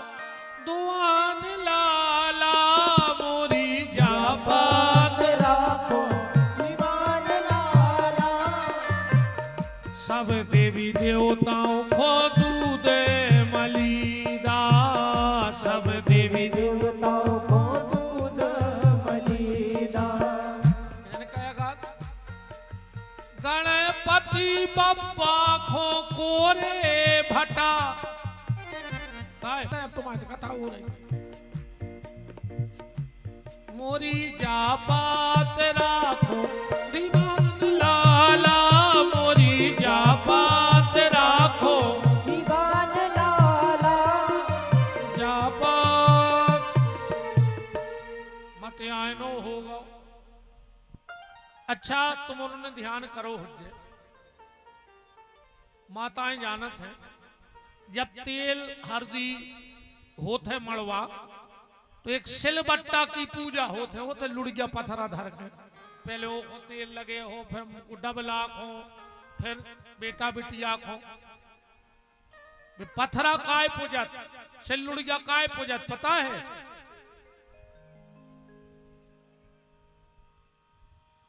[SPEAKER 1] दुआन लाला। मोरी जा पात
[SPEAKER 2] राखो दीवान लाला।
[SPEAKER 1] सब देवी देवताओं को दूध मलीदा। सब देवी
[SPEAKER 2] देवताओं को दूध मलीदा।
[SPEAKER 1] गणपति बप्पा खो कोरे भटा। तुम्हारी कथा हो रही। मोरी जा बात राखो दीवान लाला। मोरी जा बात राखो
[SPEAKER 2] दीवान लाला।
[SPEAKER 1] जा बात मत आयनो होगा। अच्छा तुम उन्होंने ध्यान करो हुज्जे माताएं जानत हैं जब तेल हल्दी होते मड़वा तो एक सिलबट्टा की पूजा होते लुड़िया पत्थरा धर के पहले वो को तेल लगे हो फिर डबला हो फिर बेटा बिटिया को पत्थरा काय पूजत सिल लुड़िया काय पूजत पता है।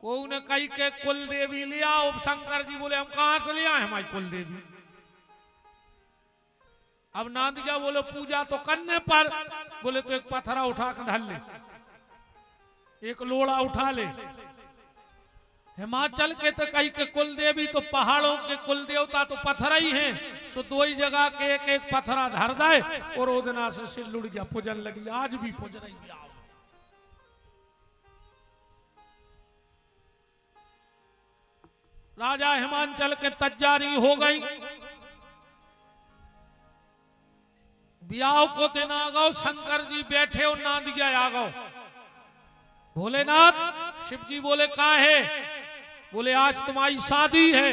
[SPEAKER 1] को ने कही के कुल देवी लिया। शंकर जी बोले हम कहां से लिया है हमारी कुल देवी। अब नादिया बोले पूजा तो करने पर बोले तो एक पत्थरा उठा कर ढल ले एक लोड़ा उठा ले। हिमाचल के तो कही के कुल देवी तो पहाड़ों के कुल देवता तो पत्थरा ही हैं। सो दो ही जगह के एक एक पत्थरा धर दे और वो दिना से सिर लुड़ गया पूजन लगी। आज भी पूज रही है। राजा हिमांचल के तजारी हो गई। ब्याह को दिन आ गो, शंकर जी बैठे और नाद गया आ गो। भोलेनाथ, शिव जी बोले का है? बोले आज तुम्हारी शादी है।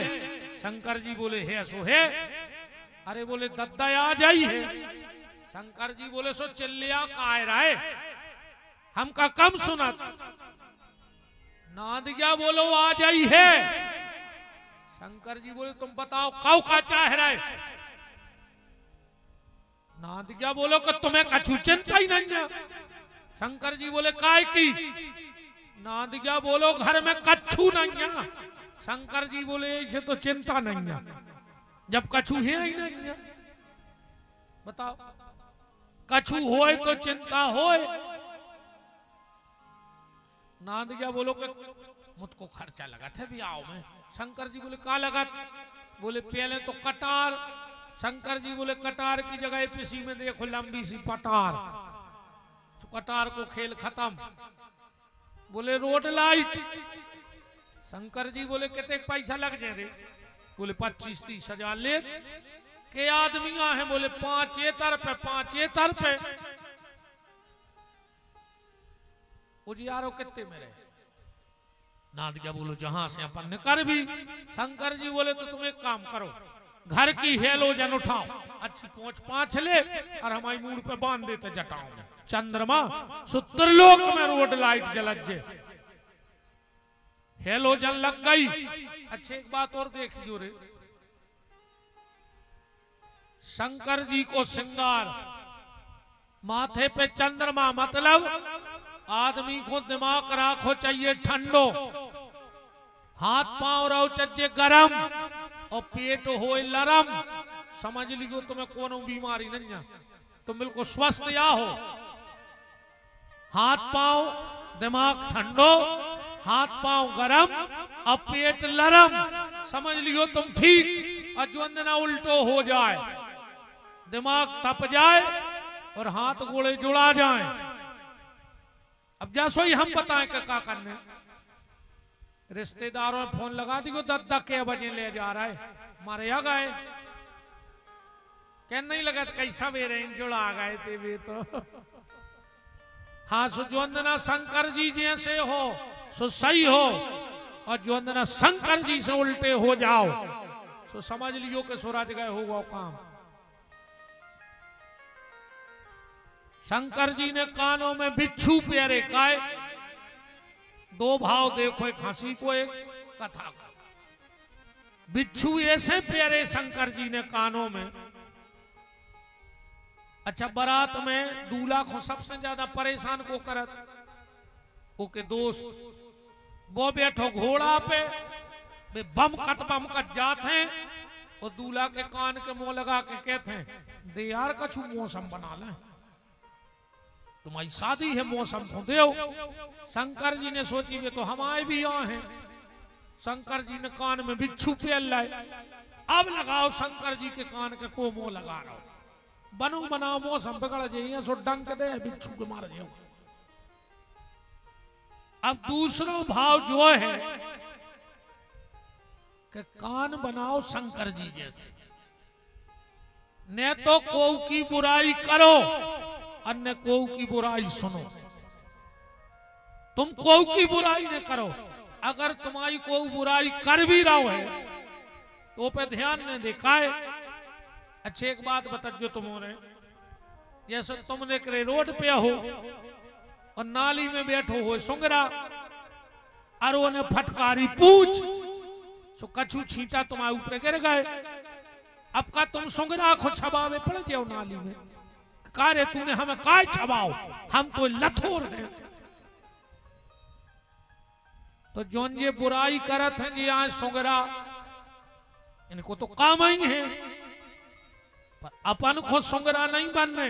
[SPEAKER 1] शंकर जी बोले है सो है। अरे बोले दद्दा आ जाई है। शंकर जी बोले सो चिल्लिया काय राय, हमका कम सुना। नाद गया बोलो आ जाई है। शंकर जी बोले तुम बताओ कौ का चाह रहा है? नाद गया बोलो कि तुम्हें कछु चिंता ही नहीं है। शंकर जी बोले काय की? नाद गया बोलो घर में कछु नहीं है। शंकर जी बोले इसे तो चिंता नहीं है, जब कछु है ही नहीं है। बताओ, कछु होए तो चिंता होए। नाद गया बोलो कि मुझको खर्चा लगा था ब्याह में। शंकर जी बोले का लगा? बोले पहले तो कटार। शंकर जी बोले कटार की जगह पीसी में देखो लंबी सी पटार। तो कटार को खेल खत्म। बोले रोड लाइट। शंकर जी बोले कितने पैसा लग जाए रे? बोले 25-30 हजार ले के आदमी हैं? बोले 5 ये तरफ 5 ये तरफ। उजियारो कितने में रहे? नाद गया बोलो जहां से अपन ने कर भी। शंकर जी बोले तो तुम एक काम करो, घर की हेलोजन उठाओ, अच्छी पहुंच 5 ले और हमारी मूड पे बांध देते जटाओ में। चंद्रमा सुत्रलोक में रोड लाइट जलत जे, हेलोजन लग गई। अच्छे एक बात और देखियो रे, शंकर जी को श्रृंगार, माथे पे चंद्रमा, मतलब आदमी को दिमाग राखो चाहिए ठंडो, हाथ पांव रहो चाहिए गरम और पेट हो लरम। समझ लियो तुम्हें कोनो बीमारी नहीं है, तुम बिल्कुल स्वस्थ या हो। हाथ पांव दिमाग ठंडो, हाथ पांव गरम और पेट लरम, समझ लियो तुम ठीक। और जो ना उल्टो हो जाए, दिमाग तप जाए और हाथ गोड़े जुड़ा जाए। अब जैसो ही हम बताएं कि क्या करने, रिश्तेदारों में फोन लगा दी को दद्दा के बजे ले जा रहा है, मारे आ गए क्या नहीं लगा कैसा बेरे जुड़ा गए थे भी तो। हाँ सो जो शंकर जी जैसे हो सो सही हो, और जो शंकर जी से उल्टे हो जाओ सो समझ लियो कि सूरज गए होगा काम। शंकर जी ने कानों में बिच्छू प्यारे काय, 2 भाव देखो, एक हंसी को एक कथा को। बिच्छू ऐसे प्यारे शंकर जी ने कानों में। अच्छा, बारात में दूल्हा को सबसे ज्यादा परेशान को करत ओके दोस्त, वो बैठो घोड़ा पे, वे बम कट जाते हैं और दूल्हा के कान के मुंह लगा के कहते हैं दे यार कछु मौसम बना ले, तुम्हारी शादी है मौसम को दो। शंकर जी ने सोची वे तो हम आए भी यहाँ हैं। शंकर जी ने कान में बिच्छू पेल लाए, अब लगाओ शंकर जी के कान के को मुंह लगा रहा, बनो बनाओ मौसम बिगड़ जाइए सो डंक दे बिच्छू के मार जाओ। अब दूसरा भाव जो है कि कान बनाओ शंकर जी जैसे, ने तो को की बुराई करो अन्य को की बुराई सुनो। तुम को की बुराई न करो, अगर तुम्हारी को बुराई कर भी रहा है तो पे ध्यान न देखा है। अच्छे एक बात बता जो तुमने, जैसे तुमने करे रोड पे हो और नाली में बैठो हो सुंगरा और वो ने फटकारी पूछ सो कछु छींटा तुम्हारे ऊपर गिर गए। अब का तुम सुंगरा को छबावे पड़ जाओ नाली में, कारे तूने हमें काय छबाओ, हम तो लथोर दे। तो जोन ये बुराई करत हैं जी आज सुंगरा, इनको तो काम ही है, पर अपन को सुंगरा नहीं बनने।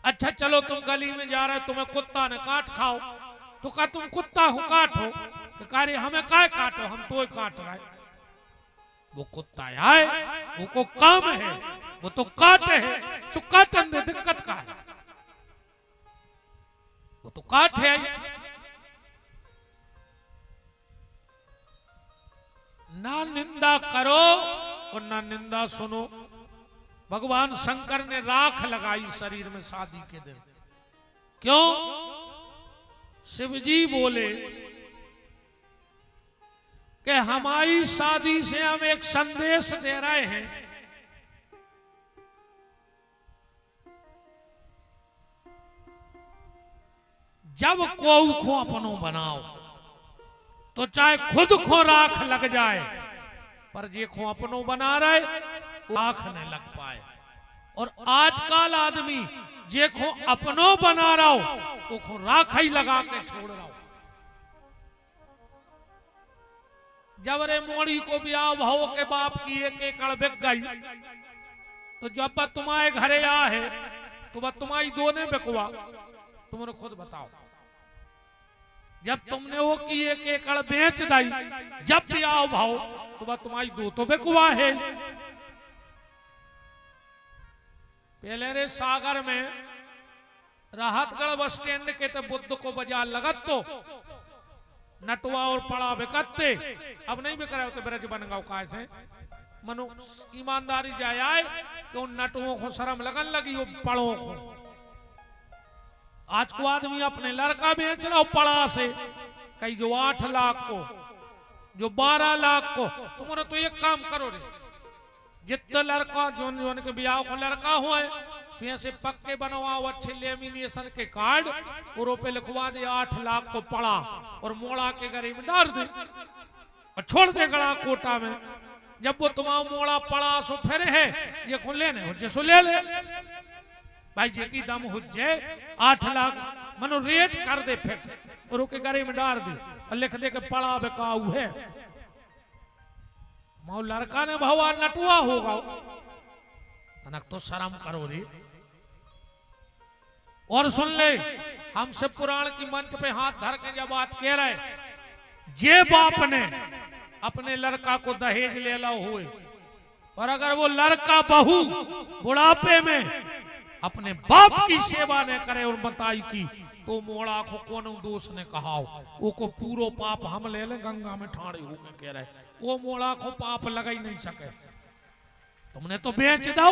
[SPEAKER 1] अच्छा चलो तुम गली में जा रहे, तुम्हें कुत्ता ने काट खाओ, तो का तुम कुत्ता हो काटो, तो कारे हमें काय काटो, हम तो काट रहे। वो कुत्ता आए, वो को काम है, वो तो काटे है, सो काटन दे, दिक्कत का है, वो तो काट है। ना निंदा करो और ना निंदा सुनो। भगवान शंकर ने राख लगाई शरीर में शादी के दिन। क्यों? शिव जी बोले कि हमारी शादी से हम एक संदेश दे रहे हैं, जब कोऊ को अपनों बनाओ तो चाहे खुद को राख लग जाए, पर जे को अपनों बना रहे राख न लग पाए। और आजकल आदमी जे को अपनों बना रहा हो तो राख ही लगा के छोड़ रहा हो। जब रे मोड़ी को ब्याह भाव के बाप की एक एकड़ बिक गई, तो जब बा तुम्हारे घरे आ है तो बा तुम्हारी दो ने बिकवा, तुमने खुद बताओ। जब तुमने वो की एक एकड़ बेच दी, जब भी आओ भाव तो बा तुम्हारी दो तो बिकवा है। पहले रे सागर में राहतगढ़ बस स्टैंड के ते बुद्ध को बाजार लगत तो नटवा और पड़ा बिकते, अब नहीं बिक रहे होते ब्रज बनगांव का से मनु ईमानदारी जाए आए कि उन नटुओं को शर्म लगन लगी वो पड़ों को। आज को आदमी अपने लड़का बेच रहा हो पड़ा से, कहीं जो 8 लाख को, जो 12 लाख को। तुमने तो एक काम करो रे, जितना लड़का जो के ब्याह को लड़का हुआ है से पक्के बनवाओ अच्छे लेमिनेशन के कार्ड और पे लिखवा दे 8 लाख को पड़ा और मोड़ा के गरीब में डाल दे और छोड़ दे गड़ा कोटा में। जब वो तुम्हारा मोड़ा पड़ा सो फिर है ये को लेने हो जैसो ले ले भाई, जे की दम हो जाए 8 लाख मनो रेट कर दे फिक्स और ओके गरीब में डाल दे और लिख दे के पड़ा बेकाऊ है। मौ लड़का ने भवा नटुआ होगा, तनक तो शर्म करो रे। और सुन ले, हम शिव पुराण की मंच पे हाथ धर के जब बात कह रहे, जे बाप ने अपने लड़का को दहेज ले ला हुए और अगर वो लड़का बहू बुढ़ापे में अपने बाप की सेवा न करे और बताई की, तो मोड़ा को कौन दोष ने कहा वो को पूरो पाप हम ले ले गंगा में ठाड़े होके कह रहे, वो मोड़ा को पाप लगा ही नहीं सके। तुमने तो बेच दो,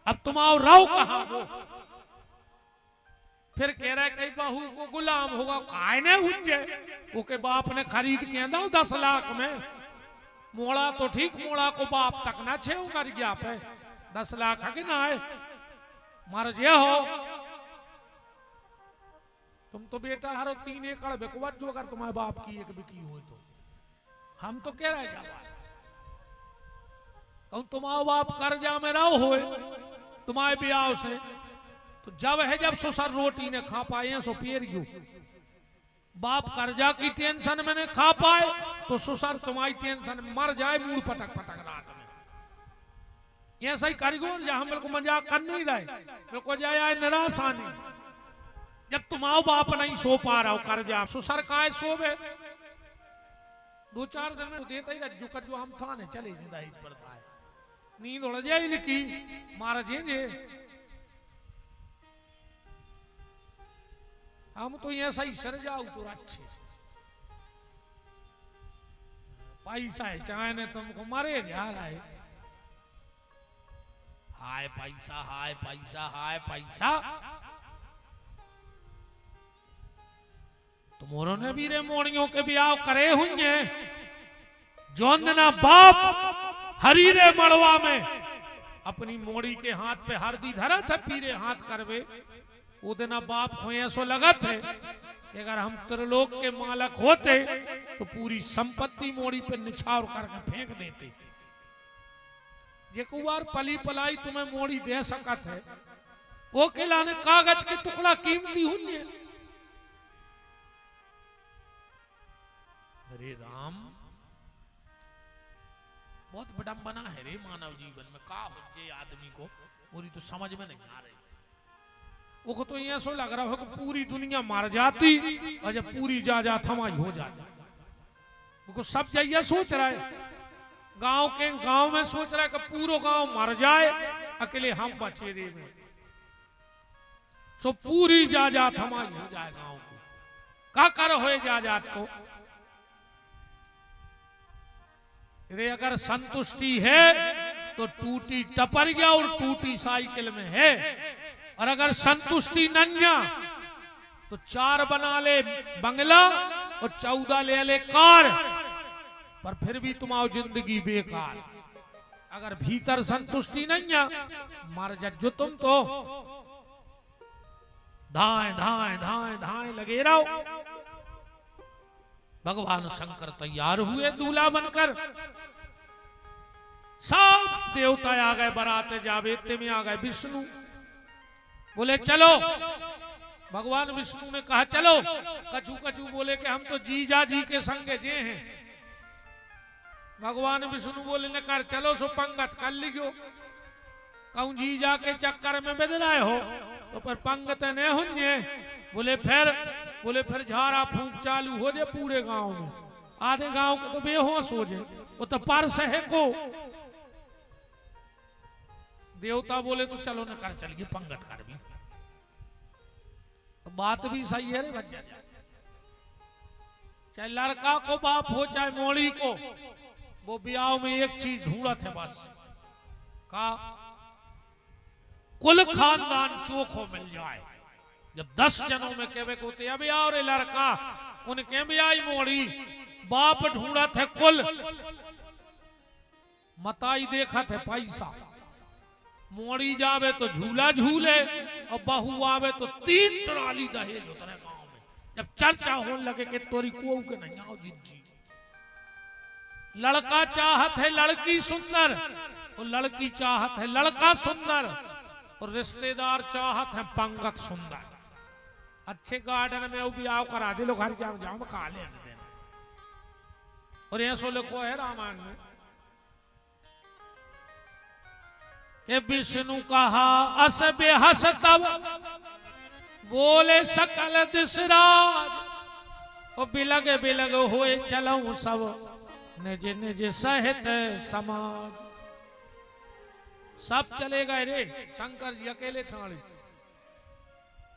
[SPEAKER 1] अब तुम आओ राव कहा वो फिर कह रहा है कई बहू को गुलाम होगा काय ने हुज्जे वो के बाप ने खरीद के दो 10 लाख में। मोड़ा तो ठीक, मोड़ा को बाप तक ना छे कर गया पे 10 लाख है कि ना है मर जे हो। तुम तो बेटा हरो 3 एकड़ बिकवा जो अगर तुम्हारे बाप की एक बिकी हो तो हम तो कह रहे जा तुम्हारा बाप कर्जा में रहो होए तुम्हारे ब्याह से, तो जब ससुर रोटी ने खा पाए सो पेर गयो, बाप कर्जा की टेंशन में ने खा पाए तो ससुर तुम्हारी टेंशन में मर जाए मुड़ पटक पटक रात में। ऐसा ही कारीगर जा हम को मजाक कर नहीं रहे, मेरे को जाए निराशा नहीं। जब तुम्हारा बाप नहीं सो पा रहा हो कर्जा, ससुर का है सोवे 2-4 दिन में देता ही रज्जू कर जो हम थाने चले दहेज पड़ता है, नींद उड़ जाए इनकी मार जे हम तो ऐसा ही सर जाओ तो अच्छे पैसा है चाहे ने तुमको मारे जा रहा है। हाय पैसा हाय पैसा हाय पैसा, तुम्हारों ने भी रे मोड़ियों के ब्याह करे हुए जोंदना बाप हरी रे मड़वा में अपनी मोड़ी के हाथ पे हरदी धरा था पीरे हाथ करवे वो देना बाप को ऐसो लगा थे कि अगर हम त्रिलोक के मालक होते तो पूरी संपत्ति मोड़ी पे निछावर करके फेंक देते। जे कुवार पली पलाई तुम्हें मोड़ी दे सकत है, वो खिलाने कागज के टुकड़ा कीमती हुई। अरे राम बहुत विडंबना है रे मानव जीवन में, का हो आदमी को पूरी तो समझ में नहीं आ रही। वो तो ये सो लग रहा हो कि पूरी दुनिया मार जाती और जब पूरी जायदाद हमारी हो जाती। वो सब जाइए सोच रहा है, गांव में सोच रहा है कि पूरा गांव मर जाए अकेले हम बचे रे में, सो पूरी जायदाद हमारी हो जाए गांव को। का कर हो जायदाद को रे, अगर संतुष्टि है तो टूटी टपरिया और टूटी साइकिल में है। और अगर संतुष्टि नन्या तो 4 बना ले बंगला और 14 ले ले कार, पर फिर भी तुम्हारी जिंदगी बेकार। अगर भीतर संतुष्टि नहीं है, मर जो तुम तो धाए धाए धाए धाए लगे रहो। भगवान शंकर तैयार हुए दूल्हा बनकर, सब देवता आ गए बराते जावे, इतने में आ गए विष्णु। बोले चलो, भगवान विष्णु ने कहा चलो। कछू कछू बोले कि हम तो जीजा जी के संग जे हैं। भगवान विष्णु बोले न कर चलो, सो पंगत कर लियो। कहूं जीजा के चक्कर में बेद रहे हो तो पर पंगत न होंगे। बोले फिर झाड़ा फूंक चालू हो जाए पूरे गांव में। आधे गांव के तो बेहोश हो जाए, वो तो परस है को। देवता बोले तो चलो न कर चलिए, पंगत कर भी। तो बात भी सही है रे बच्चा। चाहे लड़का को बाप हो चाहे मोड़ी को, वो ब्याह में एक चीज ढूंढत है बस, का कुल खानदान चोखो मिल जाए। जब 10 जनों में कहवे को होते अभी आओ रे लड़का, उनके भी आई मोड़ी। बाप ढूंढत है कुल, मताई देखत है पैसा। मोड़ी जावे तो झूला झूले, और बहू आवे तो 3 ट्राली दहेज उतरे गांव में। जब चर्चा होने लगे कि तोरी को के नहीं आओ जिज्जी। लड़का चाहत है लड़की सुंदर, और लड़की चाहत है लड़का सुंदर, और रिश्तेदार चाहत है पंगत सुंदर। अच्छे गार्डन में वो ब्याह करा दे, लोग हर जाओ काले देना। और ऐसो लिखो है रामायण में कि विष्णु कहा अस बेहस तब, बोले सकल दिशराज। और बिलग बिलग होए चलऊं सब, निज निज सहित समाज। सब चले गए रे, शंकर जी अकेले ठाणे।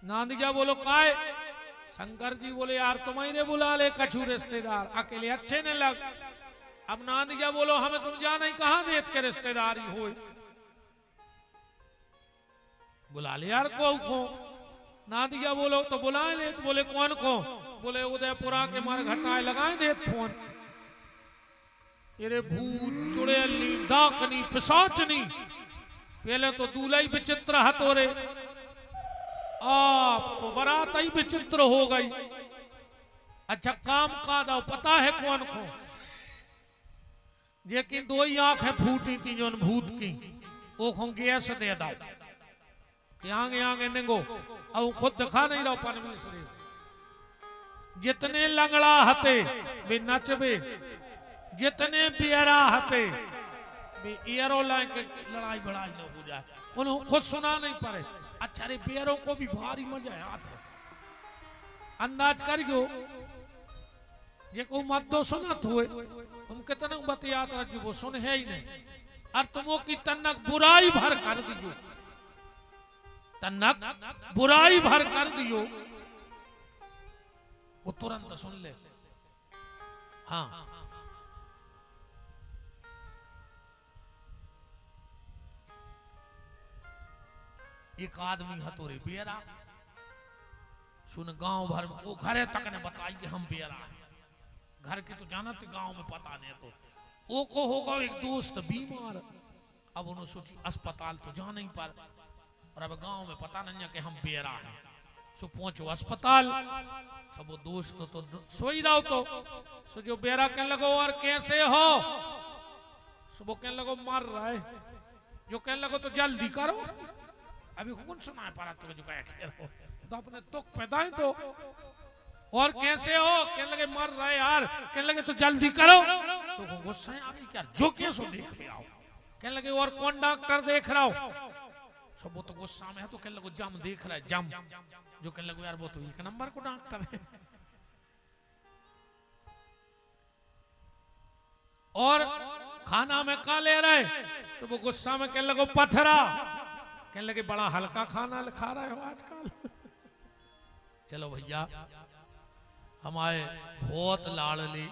[SPEAKER 1] नांदिया बोलो काय? शंकर जी बोले यार तुम्हारे बुला ले कछु रिश्तेदार, अकेले अच्छे नहीं लग। अब नांदिया बोलो हमें तुम जाना ही कहां देत के रिश्तेदारी हो। बुला ले यार को। नांदिया बोलो तो बुलाए ले। तो बोले कौन को? बोले उदयपुरा के मार घटाए लगाए देत फोन। तेरे भूत चुड़ैली डाकनी पिशाचनी, पहले तो दूल्हा ही विचित्र हतोरे, आप तो बारात ही विचित्र हो गई। अच्छा काम का दो पता है कौन को? जेकिन 2 ही आंखें फूटी थी जो भूत की, वो को गैस दे दो आगे आगे निगो। अब खुद दिखा नहीं रहो परमेश्वरी। जितने लंगड़ा हते वे नचबे, जितने बेरा हते वे एरो लाइन के लड़ाई बड़ाई न हो जाए, उन्हें खुद सुना नहीं पड़े। अच्छा रे बेरों को भी भारी मजा है। अंदाज करियो जे को मत दो सुनत हुए तुम कितने बतियात रजू वो सुन है ही नहीं। और तुमो की तनक बुराई भर कर दियो, तनक बुराई भर कर दियो, वो तुरंत सुन ले। हाँ एक आदमी हतोरे बेरा सुन गांव भर में वो घरे तक ने बताई कि हम बेरा हैं। घर के तो जाना तो गांव में पता नहीं। तो वो को होगा एक दोस्त बीमार, अब उन्होंने सोची अस्पताल तो जा नहीं पर, और अब गांव में पता नहीं है कि हम बेरा हैं। सो पहुंचो अस्पताल, सब वो दोस्त तो सोई रहो। तो सो जो बेरा कहने लगो और कैसे हो? सो वो कहने लगो मर रहा है। जो कहने लगो तो जल्दी करो, अभी कौन सुना है पारा तुझे जो कह रहो तो अपने तुक पैदा है। तो और कैसे हो? कहने लगे मर रहे यार। कहने लगे तो जल्दी करो। सो गुस्सा आ गई क्या? जो कैसो देख पे आओ। कहने लगे और कौन डॉक्टर देख रहा हो? सब वो तो गुस्सा में है। तो कहने लगो जम देख रहा है, जम। जो कहने लगो यार वो तो 1 नंबर को डॉक्टर है। और खाना में का ले रहे? सब गुस्सा में कहने लगो पथरा। कहने लगे बड़ा हल्का खाना खा रहे हो आजकल। चलो भैया हमारे बहुत लाडले,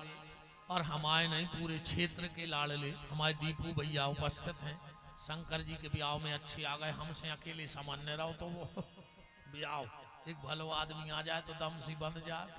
[SPEAKER 1] और हमारे नहीं पूरे क्षेत्र के लाडले हमारे दीपू भैया उपस्थित हैं। शंकर जी के ब्याह में अच्छे आ गए, हमसे अकेले सामान्य रहो तो वो ब्याह एक भलो आदमी आ जाए तो दम सी बंद जात।